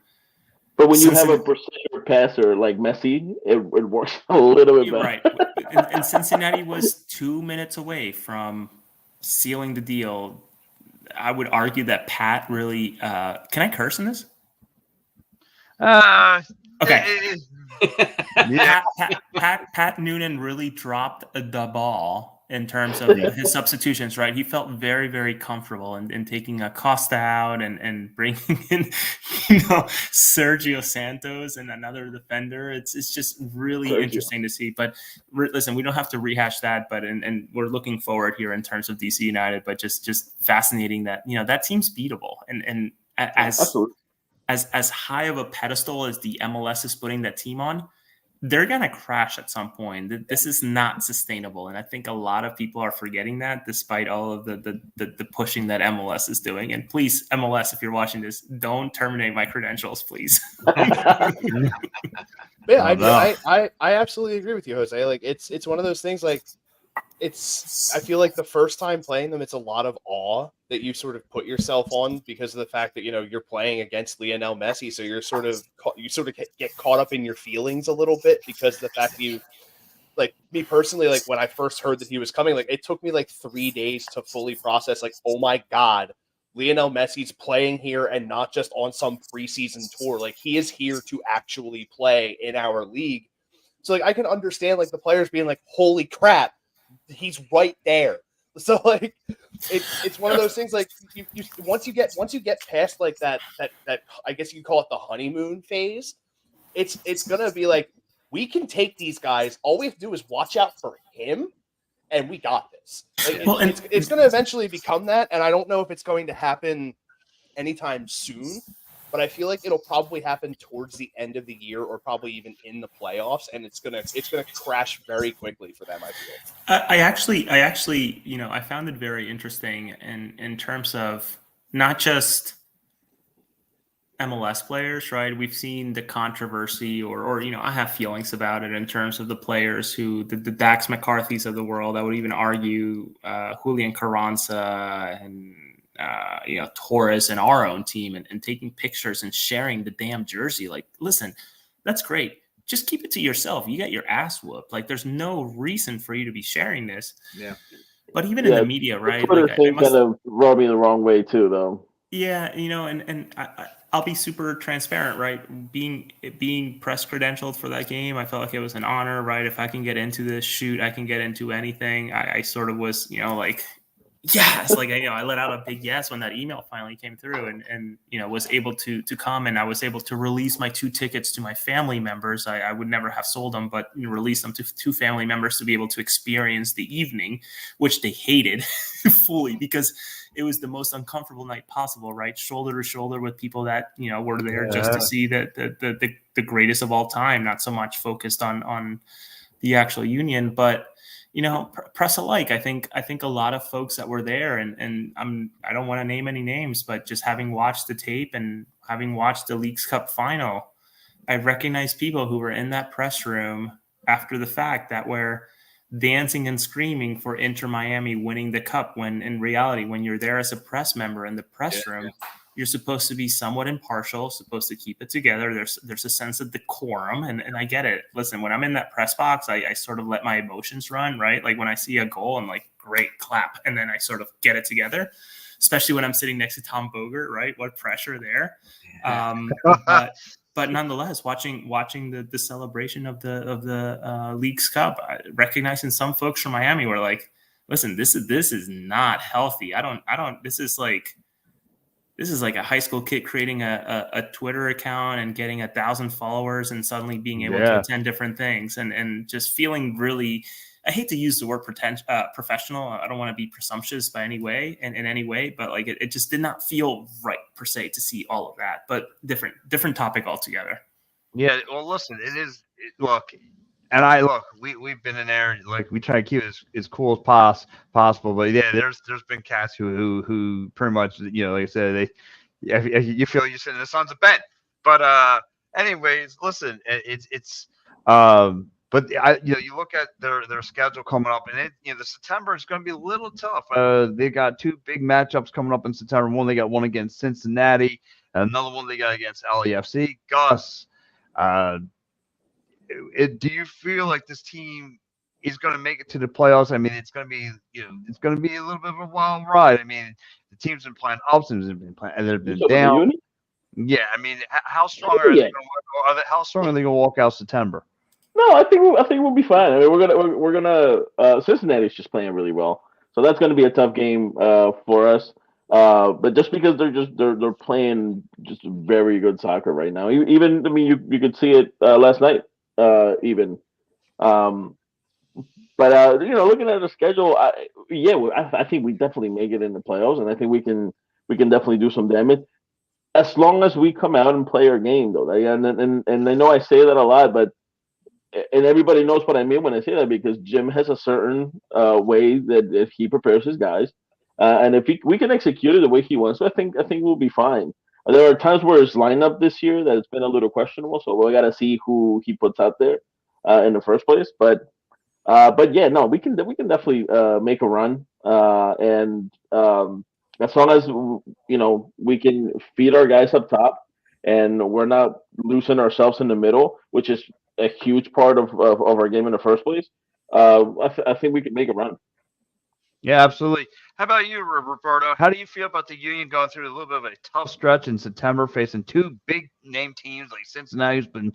Speaker 6: but when you have a precision accurate passer like Messi, it works a little bit
Speaker 5: You're
Speaker 6: better.
Speaker 5: right. And Cincinnati was 2 minutes away from sealing the deal. I would argue that Pat really. Can I curse in this? Okay.
Speaker 2: Yeah.
Speaker 5: Pat Noonan really dropped the ball in terms of his substitutions, right? He felt very, very comfortable in taking Acosta out and bringing in, Sergio Santos and another defender. It's just really interesting to see. But listen, we don't have to rehash that. But and we're looking forward here in terms of DC United. But just fascinating that that team's beatable and as high of a pedestal as the MLS is putting that team on, they're going to crash at some point. This is not sustainable. And I think a lot of people are forgetting that despite all of the pushing that MLS is doing. And please, MLS, if you're watching this, don't terminate my credentials, please.
Speaker 4: Yeah, I absolutely agree with you, Jose. Like it's one of those things like I feel like the first time playing them, it's a lot of awe that you sort of put yourself on because of the fact that, you're playing against Lionel Messi. So you sort of get caught up in your feelings a little bit because of the fact that like me personally, like when I first heard that he was coming, like it took me like 3 days to fully process, like, oh my God, Lionel Messi's playing here and not just on some preseason tour. Like he is here to actually play in our league. So like I can understand like the players being like, holy crap, he's right there. So like it's one of those things like you once you get past like that I guess you could call it the honeymoon phase, it's gonna be like we can take these guys. All we have to do is watch out for him, and we got this. Like, it's gonna eventually become that, and I don't know if it's going to happen anytime soon. But I feel like it'll probably happen towards the end of the year or probably even in the playoffs, and it's gonna crash very quickly for them, I feel.
Speaker 5: I actually, I found it very interesting in terms of not just MLS players, right? We've seen the controversy or I have feelings about it in terms of the players who the Dax McCarthy's of the world. I would even argue Julian Carranza and Torres and our own team and taking pictures and sharing the damn jersey. Like, listen, that's great. Just keep it to yourself. You get your ass whooped. Like, there's no reason for you to be sharing this.
Speaker 3: Yeah.
Speaker 5: But even in the media, right?
Speaker 6: Like, kind of rub me the wrong way too, though.
Speaker 5: Yeah, and I'll be super transparent, right? Being press credentialed for that game, I felt like it was an honor, right? If I can get into this shoot, I can get into anything. I sort of was, like, yes, like I let out a big yes when that email finally came through, and was able to come, and I was able to release my 2 tickets to my family members. I would never have sold them, but release them to 2 family members to be able to experience the evening, which they hated fully because it was the most uncomfortable night possible, right? Shoulder to shoulder with people that were there just to see the greatest of all time, not so much focused on the actual union, but. Press alike. I think a lot of folks that were there, and I don't want to name any names, but just having watched the tape and having watched the Leagues Cup final, I recognize people who were in that press room after the fact that were dancing and screaming for Inter Miami winning the cup. When in reality, when you're there as a press member in the press room, you're supposed to be somewhat impartial, supposed to keep it together. There's a sense of decorum, and I get it. Listen, when I'm in that press box, I sort of let my emotions run, right? Like when I see a goal, I'm like, great, clap. And then I sort of get it together, especially when I'm sitting next to Tom Bogert, right? What pressure there. But nonetheless, watching the celebration of the Leagues Cup, recognizing some folks from Miami were like, listen, this is not healthy. This is like a high school kid creating a Twitter account and getting 1,000 followers and suddenly being able to attend different things and just feeling really, I hate to use the word professional. I don't want to be presumptuous by any way in any way, but like it just did not feel right per se to see all of that, but different topic altogether.
Speaker 2: Yeah. Well, listen, we've been in there, like we try to keep it as cool as possible, but yeah, there's been cats who pretty much, like I said, you feel you're sitting in the sons of Ben, but anyways, listen, but you look at their schedule coming up, and the September is going to be a little tough. They got 2 big matchups coming up in September. They got one against Cincinnati, and another one they got against LAFC. Gus, Do you feel like this team is going to make it to the playoffs? I mean, it's going to be it's going to be a little bit of a wild ride. I mean, the team's been playing ups and been playing, and they've been down. Yeah, I mean, how strong are they going to? How strong are they going to walk out September?
Speaker 6: No, I think we'll be fine. I mean, we're gonna Cincinnati's just playing really well, so that's gonna be a tough game for us. But just because they're playing just very good soccer right now. Even I mean, you could see it last night. Even, but looking at the schedule, I think we definitely make it in the playoffs, and I think we can definitely do some damage as long as we come out and play our game, though. And I know I say that a lot, but. And everybody knows what I mean when I say that because Jim has a certain way that he prepares his guys, and if we can execute it the way he wants, I think we'll be fine. There are times where his lineup this year that it's been a little questionable, so we got to see who he puts out there in the first place. But yeah, no, we can definitely make a run, and as long as we can feed our guys up top, and we're not losing ourselves in the middle, which is a huge part of our game in the first place. I think we can make a run.
Speaker 2: Yeah, absolutely. How about you, Roberto? How do you feel about the Union going through a little bit of a tough stretch in September, facing two big name teams like Cincinnati, who's been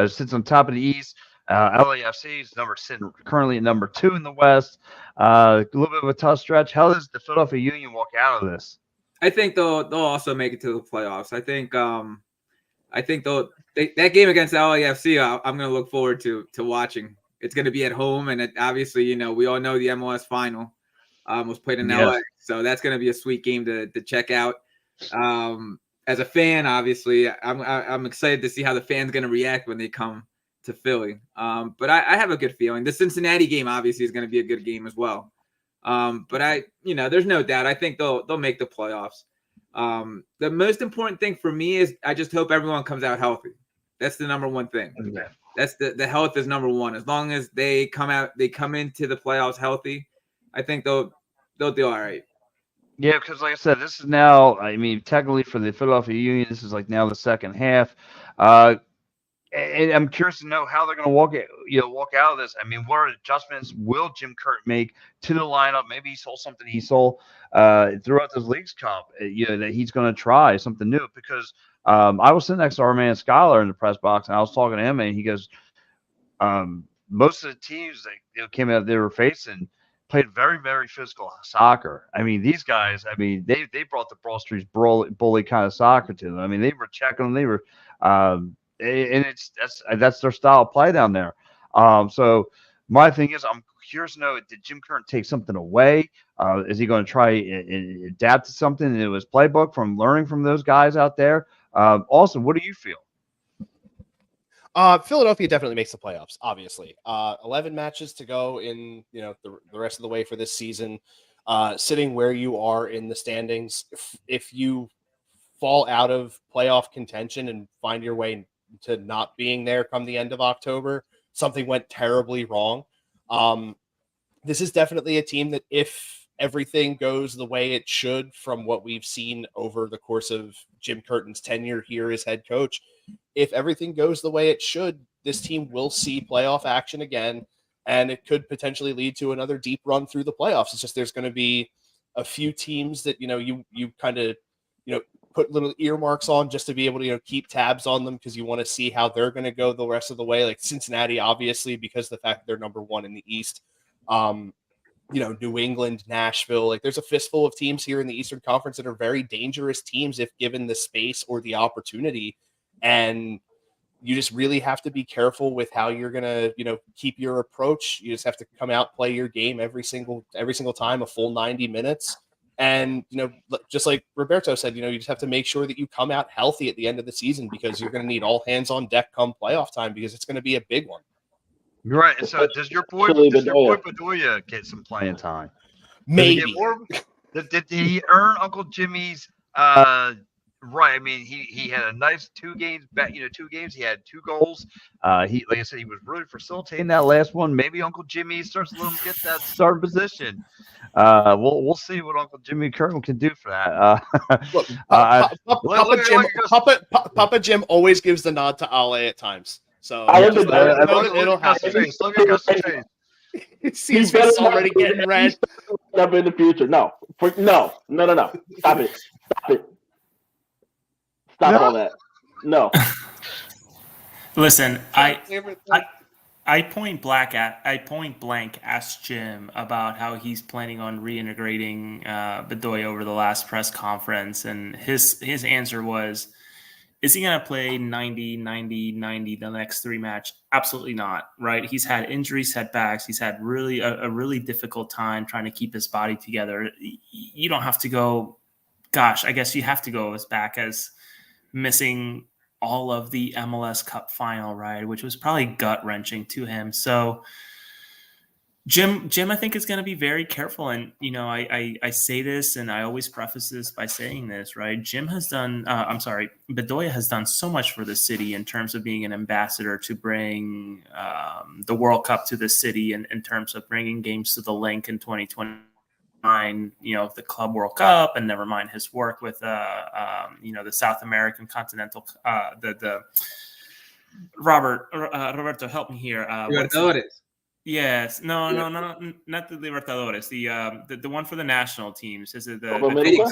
Speaker 2: sits on top of the East. LAFC is sitting currently at number 2 in the West. A little bit of a tough stretch. How does the Philadelphia Union walk out of this?
Speaker 3: I think they'll also make it to the playoffs. I think that game against LAFC, I'm going to look forward to watching. It's going to be at home, and obviously, we all know the MLS final was played in LA, so that's going to be a sweet game to check out. As a fan, obviously, I'm excited to see how the fans going to react when they come to Philly. But I have a good feeling. The Cincinnati game obviously is going to be a good game as well. But there's no doubt. I think they'll make the playoffs. The most important thing for me is I just hope everyone comes out healthy. That's the number one thing.
Speaker 2: Yeah.
Speaker 3: That's the health is number one. As long as they come into the playoffs healthy, I think they'll do all right.
Speaker 2: Yeah, because like I said, this is now, I mean, technically for the Philadelphia Union, this is like now the second half. And I'm curious to know how they're going to walk out of this. I mean, what adjustments will Jim Curtin make to the lineup? Maybe he saw something he saw throughout this Leagues Cup, that he's going to try something new. Because I was sitting next to our man Skylar in the press box, and I was talking to him, and he goes, most of the teams that came out they were facing played very, very physical soccer. I mean, these guys, they brought the Broad Street bully kind of soccer to them. I mean, they were checking them. They were and that's their style of play down there. So my thing is, I'm curious to know, did Jim Curtin take something away? Is he going to try and adapt to something in his playbook from learning from those guys out there? Also, what do you feel?
Speaker 4: Philadelphia definitely makes the playoffs, obviously. 11 matches to go in, the rest of the way for this season. Sitting where you are in the standings, if you fall out of playoff contention and find your way to not being there come the end of October, something went terribly wrong. This is definitely a team that if everything goes the way it should from what we've seen over the course of Jim Curtin's tenure here as head coach, if everything goes the way it should, this team will see playoff action again, and it could potentially lead to another deep run through the playoffs. It's just there's going to be a few teams that, you kind of, put little earmarks on just to be able to, keep tabs on them because you want to see how they're going to go the rest of the way. Like Cincinnati, obviously, because of the fact that they're number 1 in the East. New England, Nashville, like there's a fistful of teams here in the Eastern Conference that are very dangerous teams if given the space or the opportunity. And you just really have to be careful with how you're going to, keep your approach. You just have to come out, play your game every single time, a full 90 minutes. And, just like Roberto said, you just have to make sure that you come out healthy at the end of the season because you're going to need all hands on deck come playoff time because it's going to be a big one.
Speaker 2: Right. And so does your boy Bedoya get some playing time?
Speaker 4: Maybe.
Speaker 2: Did he earn Uncle Jimmy's Right. I mean, he had a nice 2 games back. 2 games. He had 2 goals. Like I said, he was really facilitating that last one. Maybe Uncle Jimmy starts to let him get that starting position. We'll see what Uncle Jimmy Curtin can do for that.
Speaker 4: Look, Papa Jim always gives the nod to Ale at times. So
Speaker 6: Look
Speaker 4: it'll happen.
Speaker 2: Look at Gus's face.
Speaker 4: His face is already getting red.
Speaker 6: Up in the future. No. Stop it. Stop all that. No.
Speaker 5: Listen, I point blank asked Jim about how he's planning on reintegrating Bedoya over the last press conference, and his answer was, is he going to play 90 the next 3 match? Absolutely not, right? He's had injuries, setbacks. He's had really a really difficult time trying to keep his body together. You don't have to go, gosh, I guess you have to go as back as missing all of the MLS Cup final, right? Which was probably gut-wrenching to him. So Jim, I think is going to be very careful. And, I say this and I always preface this by saying this, right? Bedoya has done so much for the city in terms of being an ambassador to bring the World Cup to the city, and in terms of bringing games to the Link in 2020. The Club World Cup, and never mind his work with the South American Continental the Roberto, help me here.
Speaker 3: Libertadores.
Speaker 5: Yes, no, not the Libertadores. The one for the national teams. Is it the
Speaker 6: Copa America?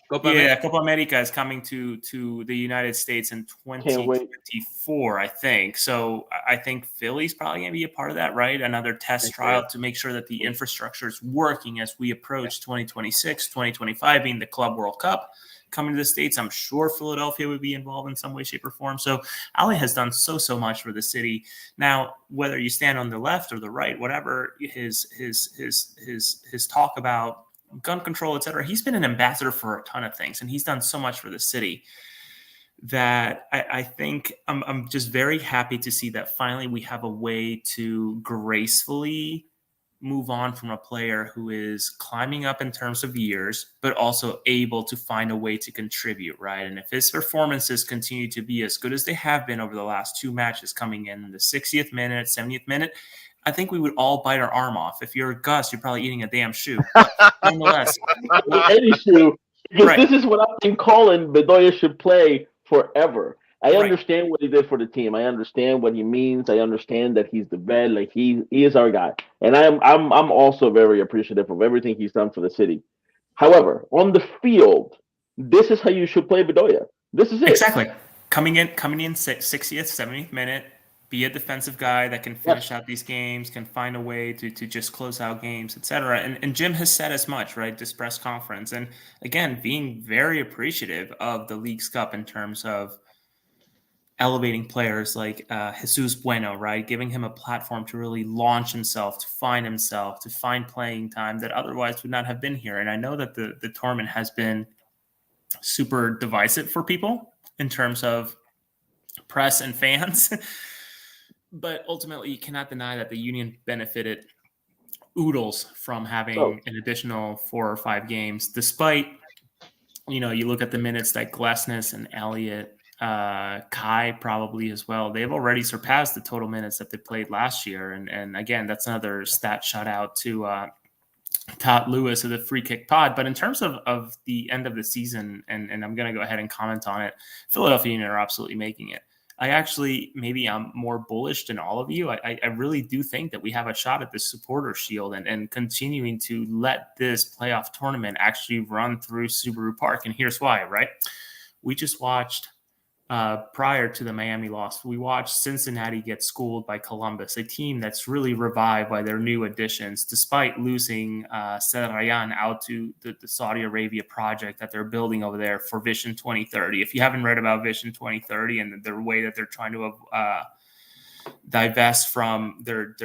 Speaker 5: Copa America is coming to the United States in 2024, I think. So I think Philly's probably going to be a part of that, right? Another test trial to make sure that the infrastructure is working as we approach 2026, 2025 being the Club World Cup coming to the States. I'm sure Philadelphia would be involved in some way, shape, or form. So Ali has done so much for the city. Now, whether you stand on the left or the right, whatever his talk about gun control, etc., he's been an ambassador for a ton of things, and he's done so much for the city that I think I'm just very happy to see that finally we have a way to gracefully move on from a player who is climbing up in terms of years, but also able to find a way to contribute, right? And if his performances continue to be as good as they have been over the last 2 matches, coming in the 60th minute, 70th minute, I think we would all bite our arm off. If you're Gus, you're probably eating a damn shoe. But nonetheless,
Speaker 6: any shoe, because
Speaker 5: Right.
Speaker 6: this is what I've been calling Bedoya should play forever. I
Speaker 5: Right.
Speaker 6: understand what he did for the team. I understand what he means. I understand that he's the vet. Like he is our guy, and I'm also very appreciative of everything he's done for the city. However, on the field, this is how you should play Bedoya. This is it.
Speaker 5: exactly. Coming in 60th, 70th minute, be a defensive guy that can finish out these games, can find a way to just close out games, etc. And Jim has said as much, right? This press conference. And again, being very appreciative of the League's Cup in terms of elevating players like Jesus Bueno, right? Giving him a platform to really launch himself, to find playing time that otherwise would not have been here. And I know that the tournament has been super divisive for people in terms of press and fans. But ultimately, you cannot deny that the Union benefited oodles from having an additional 4 or 5 games, despite, you look at the minutes that Glesnes and Elliott, Kai probably as well, they've already surpassed the total minutes that they played last year. And again, that's another stat shout out to Todd Lewis of the Free Kick Pod. But in terms of the end of the season, and I'm going to go ahead and comment on it, Philadelphia Union are absolutely making it. Maybe I'm more bullish than all of you. I really do think that we have a shot at the supporter shield and continuing to let this playoff tournament actually run through Subaru Park. And here's why, right? We just watched prior to the Miami loss, we watched Cincinnati get schooled by Columbus, a team that's really revived by their new additions, despite losing Seth Ryan out to the Saudi Arabia project that they're building over there for Vision 2030. If you haven't read about Vision 2030 and the way that they're trying to divest from their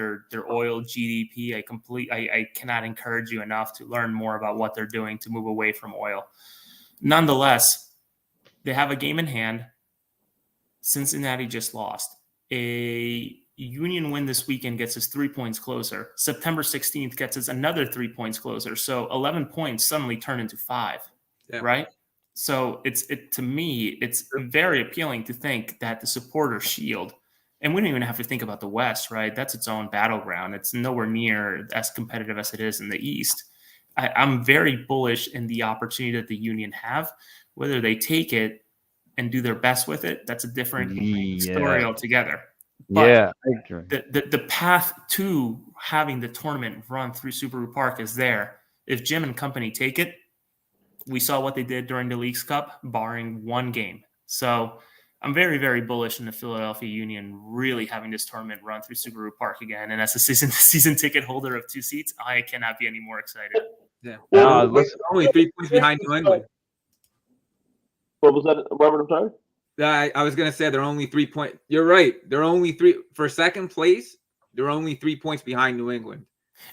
Speaker 5: oil GDP, I cannot encourage you enough to learn more about what they're doing to move away from oil. Nonetheless, they have a game in hand. Cincinnati just lost. A Union win this weekend gets us 3 points closer. September 16th gets us another 3 points closer. So 11 points suddenly turn into 5, right? So to me, it's very appealing to think that the supporter shield, and we don't even have to think about the West, right? That's its own battleground. It's nowhere near as competitive as it is in the East. I'm very bullish in the opportunity that the Union have. Whether they take it and do their best with it, that's a different story altogether. But
Speaker 2: I agree.
Speaker 5: the path to having the tournament run through Subaru Park is there. If Jim and company take it, we saw what they did during the Leagues Cup, barring one game. So I'm very, very bullish in the Philadelphia Union really having this tournament run through Subaru Park again. And as a season ticket holder of 2 seats, I cannot be any more excited.
Speaker 3: Yeah.
Speaker 2: Well,
Speaker 3: Only 3 points behind New England.
Speaker 6: What was that, Robert? I'm sorry.
Speaker 3: I was gonna say they're only 3 point. You're right. They're only three for second place. They're only 3 points behind New England.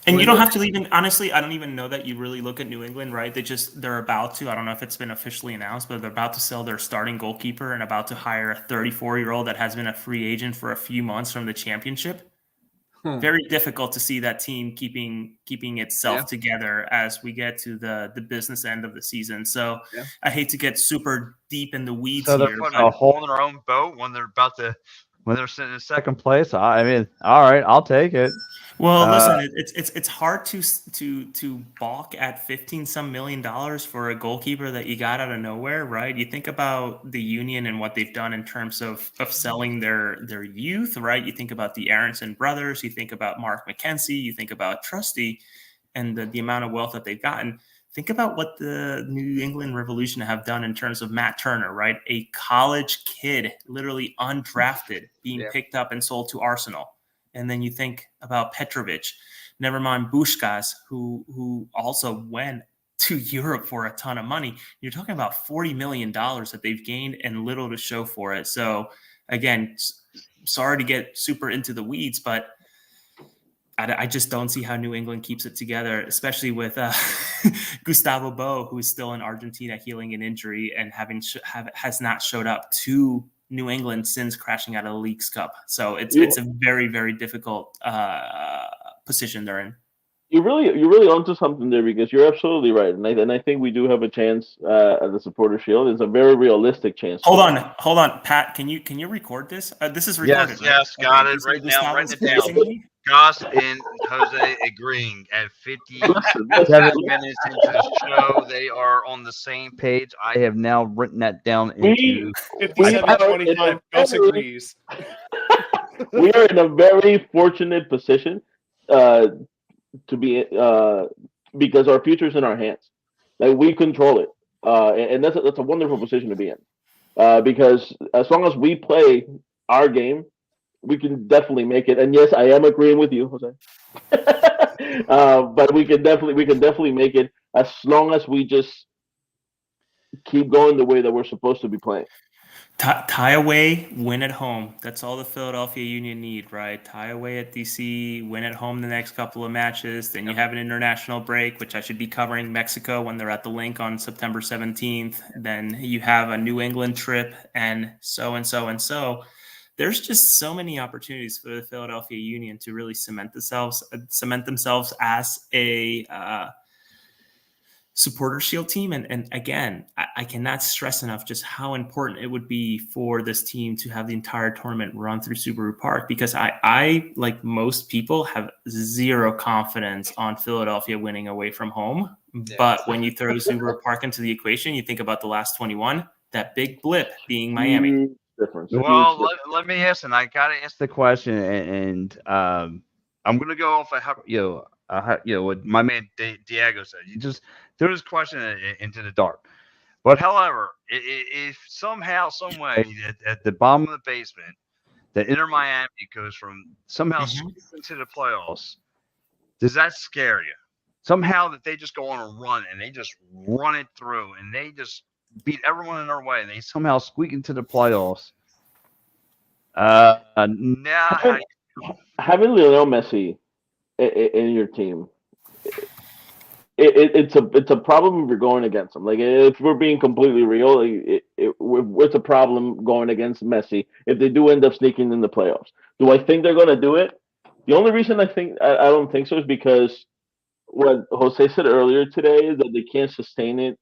Speaker 5: And you don't have to even, honestly, I don't even know that you really look at New England, right? They're about to, I don't know if it's been officially announced, but they're about to sell their starting goalkeeper and about to hire a 34-year-old that has been a free agent for a few months from the championship. Very difficult to see that team keeping itself together as we get to the business end of the season. So I hate to get super deep in the weeds
Speaker 2: So they're
Speaker 5: here.
Speaker 2: putting a hole in their own boat when they're sitting in second place. I mean, all right, I'll take it.
Speaker 5: Well, listen, it's hard to balk at $15-some million for a goalkeeper that you got out of nowhere, right? You think about the Union and what they've done in terms of selling their youth, right? You think about the Aronson brothers, you think about Mark McKenzie, you think about Trusty, and the amount of wealth that they've gotten. Think about what the New England Revolution have done in terms of Matt Turner, right? A college kid, literally undrafted, being picked up and sold to Arsenal. And then you think about Petrovic, never mind Puskás, who also went to Europe for a ton of money. You're talking about $40 million that they've gained and little to show for it. So again, sorry to get super into the weeds, but I just don't see how New England keeps it together, especially with Gustavo Bo, who is still in Argentina healing an injury and has not showed up to New England since crashing out of the Leagues Cup. So it's a very, very difficult position they're in.
Speaker 6: You're really onto something there, because you're absolutely right, and I think we do have a chance at the Supporter Shield. It's a very realistic chance.
Speaker 5: Hold on, Pat. Can you record this? This is recorded.
Speaker 2: Yes,
Speaker 5: right?
Speaker 2: got it right now. Write it down. Gus and Jose agreeing at 57 minutes into the show. They are on the same page. I have now written that down into
Speaker 4: 57-25. Gus agrees.
Speaker 6: We are in a very fortunate position to be because our future is in our hands. Like, we control it, and that's a wonderful position to be in. Because as long as we play our game, we can definitely make it. And yes, I am agreeing with you, Jose. But we can definitely make it as long as we just keep going the way that we're supposed to be playing.
Speaker 5: Tie away, win at home. That's all the Philadelphia Union need, right? Tie away at DC, win at home the next couple of matches. Then you have an international break, which I should be covering Mexico when they're at the link on September 17th. Then you have a New England trip, and so and so and so. There's just so many opportunities for the Philadelphia Union to really cement themselves as a supporter shield team. And again, I cannot stress enough just how important it would be for this team to have the entire tournament run through Subaru Park, because I like most people, have zero confidence on Philadelphia winning away from home. Yeah. But when you throw Subaru Park into the equation, you think about the last 21, that big blip being Miami.
Speaker 6: Difference.
Speaker 2: Well, let me ask, and I got to ask the question, and I'm going to go off what my man Diego said. You just threw this question into the dark. But however, if somehow, some way, at the bottom of the basement, that Inter Miami goes from somehow into the playoffs, does that scare you? Somehow that they just go on a run and they just run it through and they just beat everyone in their way and they somehow squeak into the playoffs.
Speaker 6: Having Lionel Messi in your team, it's a problem if you're going against him. Like, if we're being completely real, it's a problem going against Messi if they do end up sneaking in the playoffs. Do I think they're going to do it? The only reason I don't think so is because what Jose said earlier today is that they can't sustain it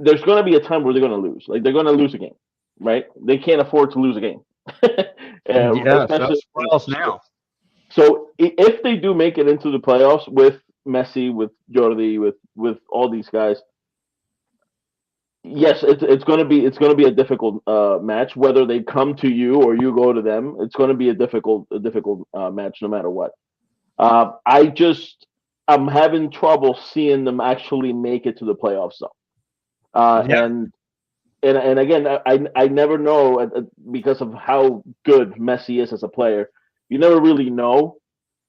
Speaker 6: there's going to be a time where they're going to lose. Like they're going to lose a game, right? They can't afford to lose a game.
Speaker 2: Yeah,
Speaker 6: Especially
Speaker 2: so what else now?
Speaker 6: So if they do make it into the playoffs with Messi, with Jordi, with all these guys, yes, it's going to be a difficult match. Whether they come to you or you go to them, it's going to be a difficult match no matter what. I'm having trouble seeing them actually make it to the playoffs though.
Speaker 2: Yeah.
Speaker 6: And again, I never know because of how good Messi is as a player. You never really know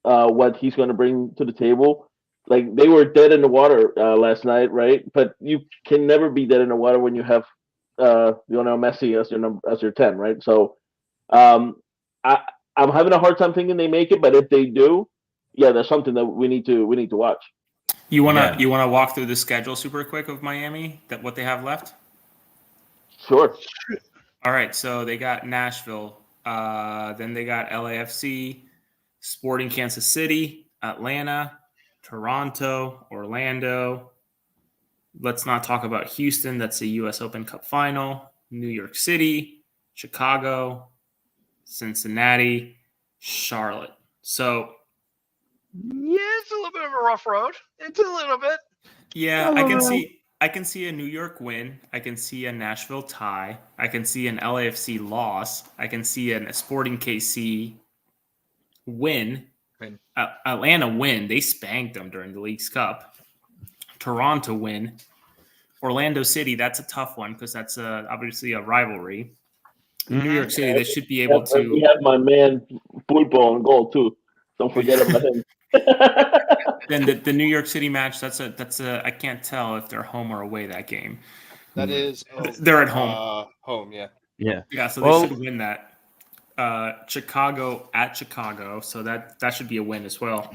Speaker 6: what he's going to bring to the table. Like they were dead in the water last night, right? But you can never be dead in the water when you have Messi as your 10, right? So um, I'm having a hard time thinking they make it, but if they do, yeah, that's something that we need to watch.
Speaker 5: You wanna walk through the schedule super quick of Miami, that what they have left?
Speaker 6: Sure.
Speaker 5: All right, so they got Nashville, then they got LAFC, Sporting Kansas City, Atlanta, Toronto, Orlando. Let's not talk about Houston. That's the U.S. Open Cup final. New York City, Chicago, Cincinnati, Charlotte. So
Speaker 2: Yeah, it's a little bit of a rough road. It's a little bit.
Speaker 5: yeah, I can see a New York win. I can see a Nashville tie. I can see an LAFC loss. I can see a Sporting KC win. Atlanta win. They spanked them during the League's Cup. Toronto win. Orlando City, that's a tough one because that's obviously a rivalry. New York City, they should be able to.
Speaker 6: We have my man Football on goal too. Don't forget about him.
Speaker 5: Then the New York City match, that's a I can't tell if they're home or away that game.
Speaker 4: That is
Speaker 5: They're at home.
Speaker 4: Home, yeah.
Speaker 5: Yeah, so they should win that. Chicago at Chicago, so that should be a win as well.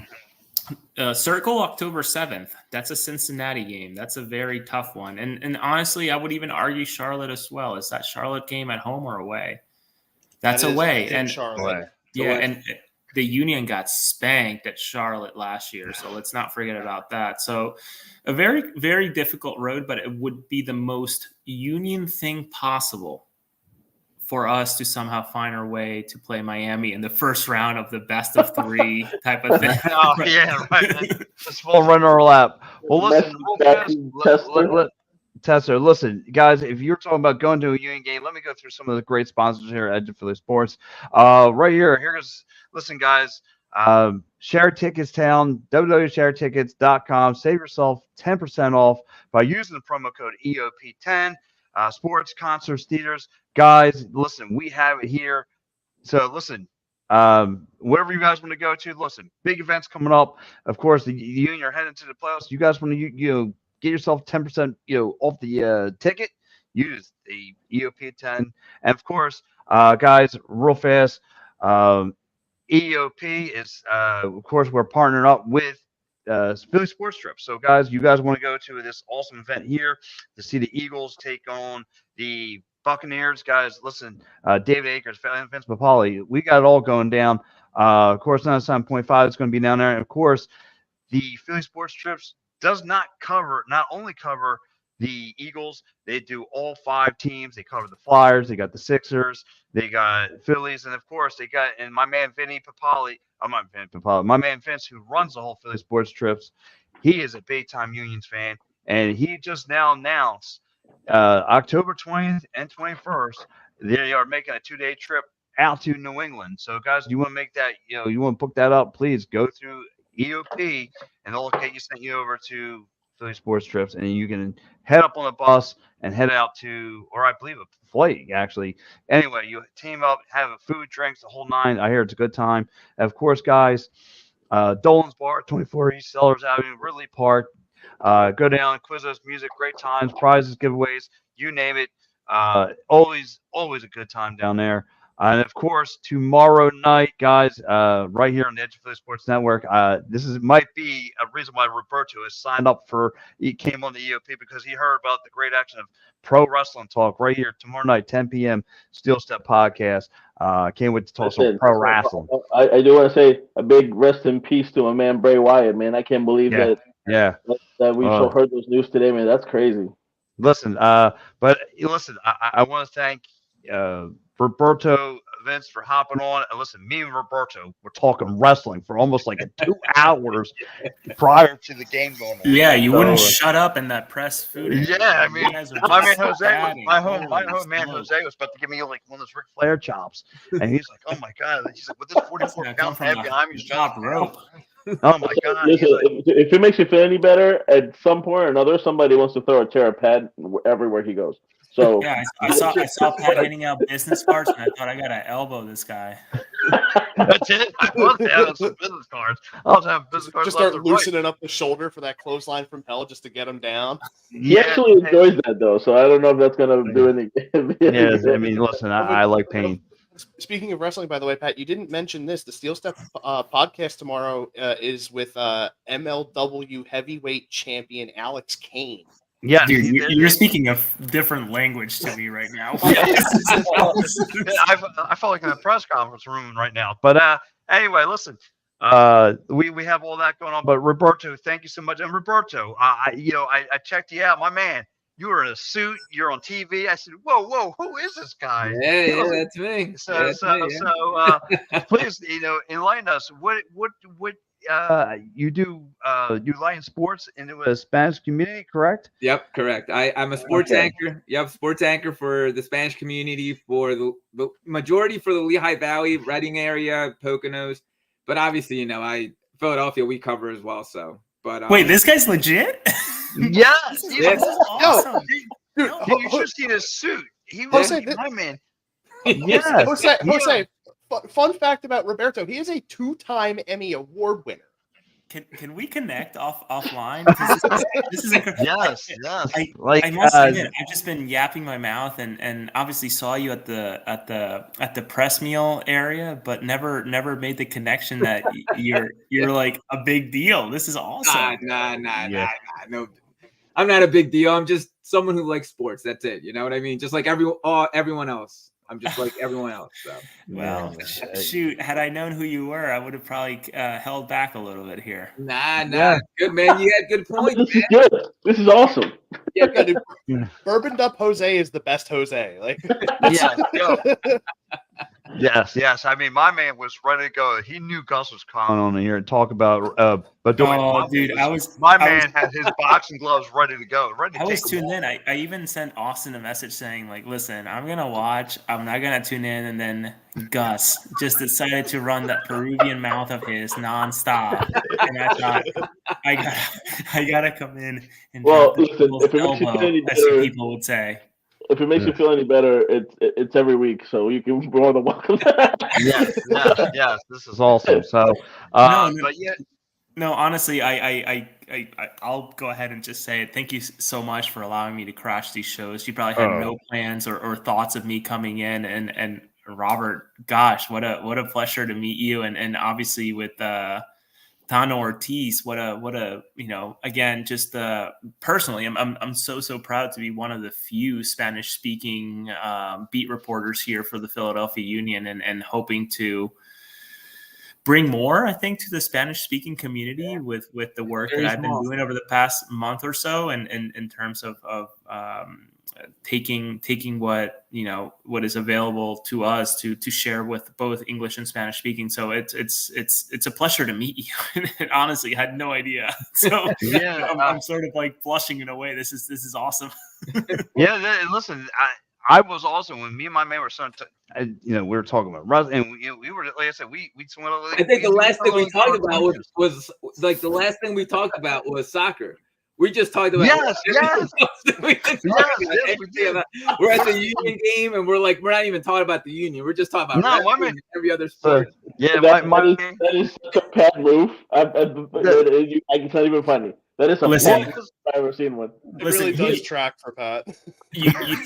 Speaker 5: Circle October 7th. That's a Cincinnati game. That's a very tough one. And honestly, I would even argue Charlotte as well. Is that Charlotte game at home or away? That's away. And
Speaker 4: Charlotte.
Speaker 5: Yeah, and the Union got spanked at Charlotte last year, so let's not forget about that. So a very, very difficult road, but it would be the most Union thing possible for us to somehow find our way to play Miami in the first round of the best of three type of thing.
Speaker 2: Oh, yeah, right. Just full run our lap. Well, listen, Tester, listen, guys, if you're talking about going to a Union game, let me go through some of the great sponsors here at Edge of Philly Sports. Right here's, listen, guys, Share Tickets Town, www.sharetickets.com. Save yourself 10% off by using the promo code EOP10. Sports, concerts, theaters. Guys, listen, we have it here. So, listen, wherever you guys want to go to, listen, big events coming up. Of course, the Union are heading to the playoffs. You guys want to, get yourself 10%, off the ticket. Use the EOP10. And, of course, guys, real fast, EOP is, of course, we're partnering up with Philly Sports Trip. So, guys, you guys want to go to this awesome event here to see the Eagles take on the Buccaneers. Guys, listen, David Akers, Vince Papali, we got it all going down. Of course, 97.5 is going to be down there. And, of course, the Philly Sports Trips does not only cover the Eagles, they do all 5 teams. They cover the Flyers, they got the Sixers, they got Phillies, and of course and my man Vinny Papali, my man Vince, who runs the whole Philly Sports Trips, he is a big time Unions fan, and he just now announced October 20th and 21st they are making a 2-day trip out to New England. So guys, you want to make that, you want to book that up, please go through EOP and they'll get you over to Philly Sports Trips, and you can head up on a bus and head out to, or I believe a flight actually. Anyway, you team up, have a food, drinks, the whole 9. I hear it's a good time. And of course, guys, Dolan's Bar, 24 East Sellers Avenue, Ridley Park. Go down, Quizos, music, great times, prizes, giveaways, you name it. Always a good time down there. And of course, tomorrow night, guys, right here on the Edge of Philly Sports Network, might be a reason why Roberto has signed up he came on the EOP because he heard about the great action of Pro Wrestling Talk right here tomorrow night, 10 p.m. Steel Step Podcast. Can't wait to talk some pro wrestling.
Speaker 6: I do want to say a big rest in peace to my man Bray Wyatt, man. I can't believe that we heard those news today, man. That's crazy.
Speaker 2: Listen, but listen, I want to thank Roberto Vince for hopping on. And listen, me and Roberto were talking wrestling for almost like 2 hours prior to the game going on.
Speaker 5: Yeah, you wouldn't
Speaker 2: So,
Speaker 5: shut up in that press food area.
Speaker 2: yeah, I
Speaker 5: You
Speaker 2: mean,
Speaker 5: guys are
Speaker 2: my man
Speaker 5: just
Speaker 2: Jose was
Speaker 5: chatting.
Speaker 2: my home
Speaker 5: Holy
Speaker 2: man
Speaker 5: smokes.
Speaker 2: Jose was about to give me like one of those Ric Flair chops, and he's like, "Oh my god!" He's like, "With this
Speaker 5: That's
Speaker 2: 44
Speaker 5: gonna come
Speaker 2: pound
Speaker 5: from
Speaker 2: head
Speaker 5: the
Speaker 2: behind me,
Speaker 5: top rope.
Speaker 2: oh my god!" He's
Speaker 6: Listen,
Speaker 2: like,
Speaker 6: if it makes you feel any better, at some point or another, somebody wants to throw a chair at Pat everywhere he goes. So
Speaker 5: Yeah, I saw Pat handing out business cards, and I thought I gotta elbow this guy.
Speaker 2: "That's it." I was having some business cards. I was having business cards
Speaker 4: Just
Speaker 2: left
Speaker 4: start
Speaker 2: and right.
Speaker 4: loosening up the shoulder for that clothesline from Pell just to get him down.
Speaker 6: he actually enjoys that though, so I don't know if that's gonna do any.
Speaker 2: Yeah, I mean, listen, I like pain.
Speaker 4: Speaking of wrestling, by the way, Pat, you didn't mention this. The Steel Step podcast tomorrow is with MLW heavyweight champion Alex Kane.
Speaker 2: Yeah,
Speaker 5: Dude, you're speaking a different language to me right now.
Speaker 2: I felt like in a press conference room right now. But anyway, listen, we have all that going on. But Roberto, thank you so much. And Roberto, I checked you out, my man. You were in a suit. You're on TV. I said, "Whoa, who is this guy?"
Speaker 3: Yeah, that's me.
Speaker 2: So, please, enlighten us. What you do? You enlighten sports into a Spanish community, correct?
Speaker 3: Yep, correct. I'm a sports anchor. Yep, sports anchor for the Spanish community, for the majority for the Lehigh Valley, Reading area, Poconos. But obviously, Philadelphia we cover as well. So, but
Speaker 5: Wait, this guy's legit?
Speaker 2: Yes.
Speaker 5: This is awesome.
Speaker 4: Dude,
Speaker 2: You should see this suit. He was
Speaker 4: Jose,
Speaker 2: my man.
Speaker 4: Yes. Jose,
Speaker 2: Yeah.
Speaker 4: fun fact about Roberto, he is a 2-time Emmy Award winner.
Speaker 5: Can we connect offline? 'Cause this is incredible.
Speaker 2: Yes.
Speaker 5: I must admit, I've just been yapping my mouth, and obviously saw you at the press meal area, but never made the connection that you're like a big deal. This is awesome.
Speaker 3: Nah. No, I'm not a big deal. I'm just someone who likes sports. That's it. You know what I mean? Just like everyone else. I'm just like everyone else. So.
Speaker 5: Well, shoot, had I known who you were, I would have probably held back a little bit here.
Speaker 3: Nah.
Speaker 2: Yeah.
Speaker 3: Good, man. You had good points.
Speaker 6: This is good. This is awesome.
Speaker 4: Yeah, dude, bourboned up Jose is the best Jose. Like,
Speaker 2: Yes. I mean, my man was ready to go. He knew Gus was calling on here and talk about. But my man had his boxing gloves ready to go.
Speaker 5: I was tuned in. I even sent Austin a message saying, like, listen, I'm gonna watch. I'm not gonna tune in. And then Gus just decided to run that Peruvian mouth of his nonstop. And I thought, I gotta come in and
Speaker 6: listen, if it makes you feel any
Speaker 5: as some
Speaker 6: better,
Speaker 5: people would say.
Speaker 6: If it makes you feel any better, it's every week, so you can be more than welcome.
Speaker 2: Yes. This is awesome. So,
Speaker 5: No, honestly, I'll go ahead and just say it. Thank you so much for allowing me to crash these shows. You probably had no plans or thoughts of me coming in, and Robert, gosh, what a pleasure to meet you, and obviously with Tano Ortiz, what a again, just personally, I'm so proud to be one of the few Spanish speaking beat reporters here for the Philadelphia Union, and hoping to bring more, I think, to the Spanish speaking community with the work that I've been doing over the past month or so, and in terms of taking what is available to us to share with both English and Spanish speaking. So it's a pleasure to meet you. And honestly, I had no idea. So I'm sort of like blushing in a way. This is awesome.
Speaker 2: Listen, I was also, when me and my man were starting to, we were talking about wrestling, and we were, like I said,
Speaker 3: I think the last thing we talked about was like the last thing we talked about was soccer. We just talked about
Speaker 2: yes.
Speaker 3: We did. We're at the Union game, and we're not even talking about the Union. We're just talking about every other sport.
Speaker 6: That is such a Pat move. It's not even funny. That is I've ever seen one.
Speaker 4: It really does track for Pat.
Speaker 5: You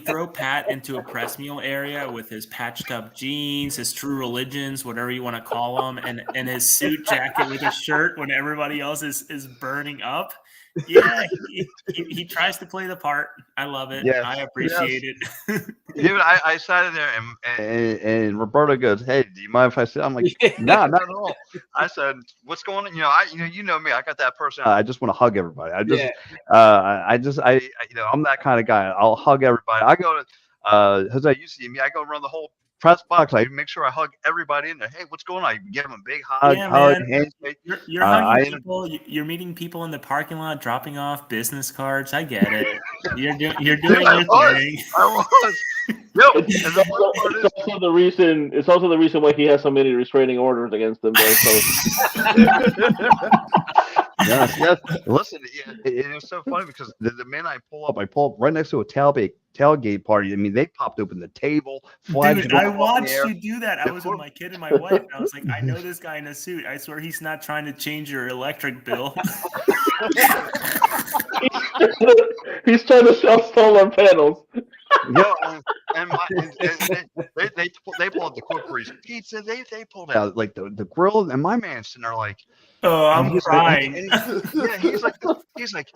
Speaker 5: throw Pat into a press meal area with his patched up jeans, his True Religions, whatever you want to call them, and his suit jacket with his shirt when everybody else is burning up. Yeah, he tries to play the part. I love it.
Speaker 2: Yes,
Speaker 5: I appreciate it.
Speaker 2: Dude, I sat in there and Roberto goes, "Hey, do you mind if I sit?" I'm like, "No, not at all." I said, "What's going on?" You know me. I got that personality. I just want to hug everybody. I'm that kind of guy. I'll hug everybody. I go to Jose. You see me? I go around the whole press box. I make sure I hug everybody in there. Hey, what's going on? I give them a big hug,
Speaker 5: Yeah, man.
Speaker 2: handshake.
Speaker 5: You're hugging people. You're meeting people in the parking lot, dropping off business cards. I get it. You're doing your thing.
Speaker 2: I was. Yo,
Speaker 6: It's also the reason. It's also the reason why he has so many restraining orders against him. Though, so.
Speaker 2: Yes. Listen, it was so funny because the minute I pull up right next to a tailgate party. I mean, they popped open the table.
Speaker 5: Dude, I watched you do that. I was with my kid and my wife. And I was like, I know this guy in a suit. I swear he's not trying to change your electric bill.
Speaker 6: He's trying to sell solar panels.
Speaker 2: Yo, they pulled out the quick freeze pizza. They pulled out like the grill, and my man's sitting there like,
Speaker 5: oh, I'm crying.
Speaker 2: He's like,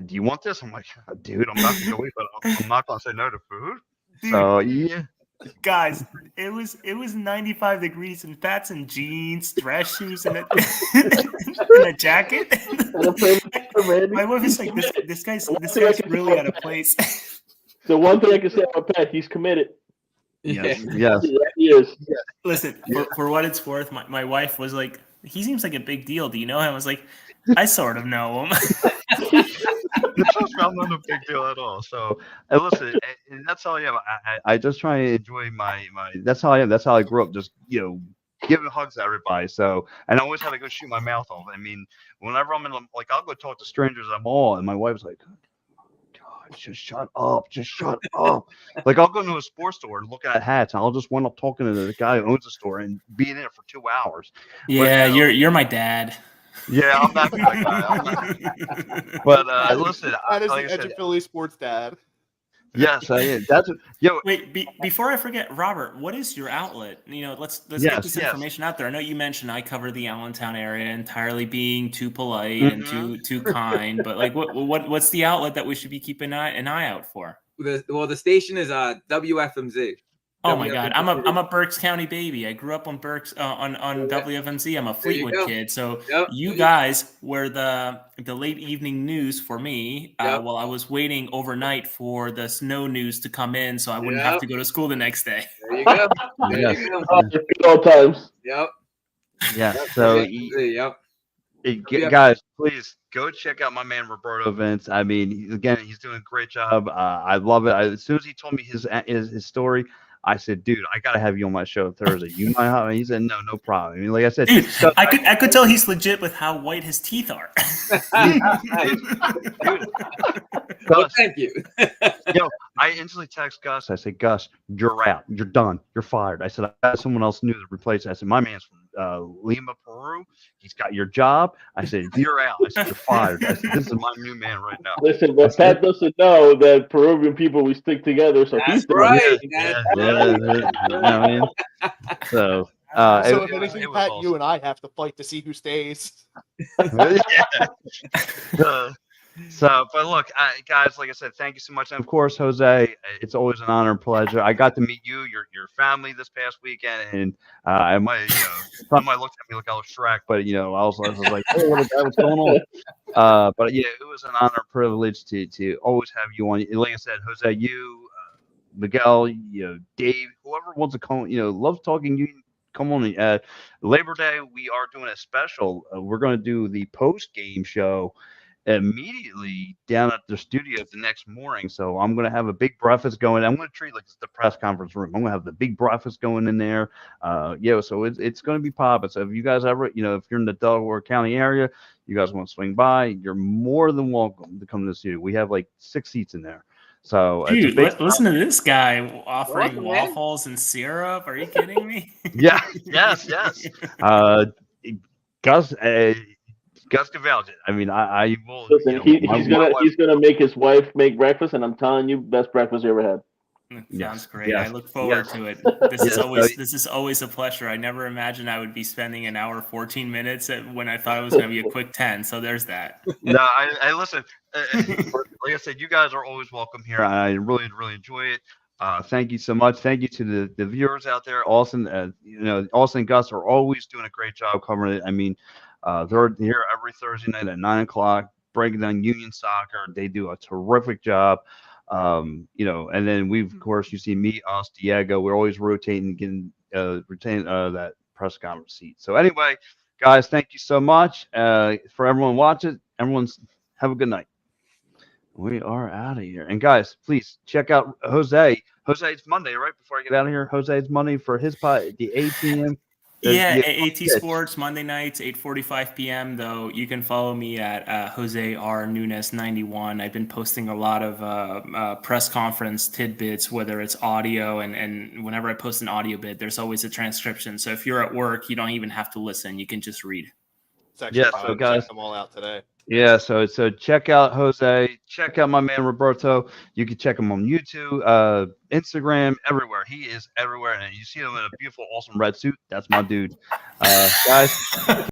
Speaker 2: do you want this? I'm like, dude, I'm not gonna go eat, but I'm not gonna say no to food.
Speaker 5: Dude,
Speaker 2: so yeah,
Speaker 5: guys, it was 95 degrees and Pat's in jeans, dress shoes, and a jacket. My wife is like, this guy's really out of place.
Speaker 6: The one thing I can say about Pat, he's committed.
Speaker 2: Yes.
Speaker 6: He is.
Speaker 5: Listen, for what it's worth, my wife was like, he seems like a big deal. Do you know him? I was like, I sort of know him.
Speaker 2: It's not a big deal at all. So, and listen, and that's how I am. I just try to enjoy my. That's how I am. That's how I grew up. Just giving hugs to everybody. So, and I always had to go shoot my mouth off. I mean, whenever I'm in, like, I'll go talk to strangers at a mall, and my wife's like, just shut up. Like, I'll go to a sports store and look at hats, and I'll just wind up talking to the guy who owns the store and be in there for 2 hours.
Speaker 5: Yeah, but, you're my dad.
Speaker 2: Yeah, I'm not that guy. But listen,
Speaker 4: that is like the edge of Philly sports dad.
Speaker 2: Yes, I am.
Speaker 5: Wait, before I forget, Robert, what is your outlet? Let's get this information out there. I know you mentioned I cover the Allentown area, entirely being too polite and too kind. But like, what's the outlet that we should be keeping an eye out for?
Speaker 3: The station is WFMZ.
Speaker 5: Oh my God, I'm a Berks County baby. I grew up on Berks on WFMZ. I'm a Fleetwood kid. So you guys were the late evening news for me while I was waiting overnight for the snow news to come in, so I wouldn't have to go to school the next day.
Speaker 3: There you go.
Speaker 6: Good old times.
Speaker 3: Yep.
Speaker 2: Yeah. So guys, please go check out my man Roberto Vince. I mean, again, he's doing a great job. I love it. As soon as he told me his story, I said, dude, I gotta have you on my show Thursday. You might have. He said, no problem. I mean, like I said,
Speaker 5: dude, I could tell he's legit with how white his teeth are.
Speaker 3: Well, thank you.
Speaker 2: I instantly text Gus. I said, Gus, you're out. You're done. You're fired. I said, I got someone else new to replace it. I said, my man's from Lima, Peru. He's got your job. I said, you're out. I said, you're fired. I said, this is my new man right now.
Speaker 6: Listen, but Pat doesn't know that Peruvian people, we stick together. So he's
Speaker 3: right.
Speaker 2: I mean, so
Speaker 4: if anything, Pat, awesome. You and I have to fight to see who stays.
Speaker 2: But look, guys, like I said, thank you so much. And of course, Jose, it's always an honor and pleasure. I got to meet your family this past weekend, and I might, some might look at me like I was Shrek, but I was like, hey, what's going on? But yeah, it was an honor and privilege to always have you on. Like I said, Jose, you, Miguel, Dave, whoever wants to come, loves talking. You come on. Labor Day, we are doing a special. We're going to do the post game show immediately down at the studio the next morning. So I'm going to have a big breakfast going. I'm going to treat like it's the press conference room. I'm going to have the big breakfast going in there. So it's going to be popping. So if you guys ever, if you're in the Delaware County area, you guys want to swing by, you're more than welcome to come to the studio. We have like 6 seats in there. So
Speaker 5: dude, listen to this guy offering waffles and syrup. Are you kidding me?
Speaker 2: Yeah. Yes. Gus, Gus can vouch it. I mean, I will.
Speaker 6: Listen, he's gonna make his wife make breakfast, and I'm telling you, best breakfast you ever had.
Speaker 5: Sounds great.
Speaker 2: yes,
Speaker 5: I look forward
Speaker 2: yes.
Speaker 5: to it.
Speaker 2: Yes,
Speaker 5: This is always a pleasure. I never imagined I would be spending an hour 14 minutes when I thought it was going to be a quick 10. So there's that.
Speaker 2: No, I listen. Like I said, you guys are always welcome here. I really, really enjoy it. Thank you so much. Thank you to the viewers out there. Austin, Austin and Gus are always doing a great job covering it. I mean, they're here every Thursday night at 9 o'clock, breaking down Union soccer. They do a terrific job. And then of course, you see me, us, Diego. We're always rotating, getting retain that press conference seat. So anyway, guys, thank you so much for everyone watching. Everyone's have a good night. We are out of here. And guys, please check out Jose. Jose, it's Monday, right? Before I get out of here, Jose, it's Monday for his pod, the 8 p.m.
Speaker 5: Yeah, AT Sports, Monday nights, 8:45 p.m. Though you can follow me at Jose R. Nunes 91. I've been posting a lot of press conference tidbits, whether it's audio and whenever I post an audio bit, there's always a transcription. So if you're at work, you don't even have to listen; you can just read.
Speaker 4: Yeah,
Speaker 2: so guys,
Speaker 4: check them all out today.
Speaker 2: Yeah, so check out Jose, check out my man Roberto. You can check him on YouTube, Instagram, everywhere. He is everywhere, and you see him in a beautiful, awesome red suit. That's my dude, guys.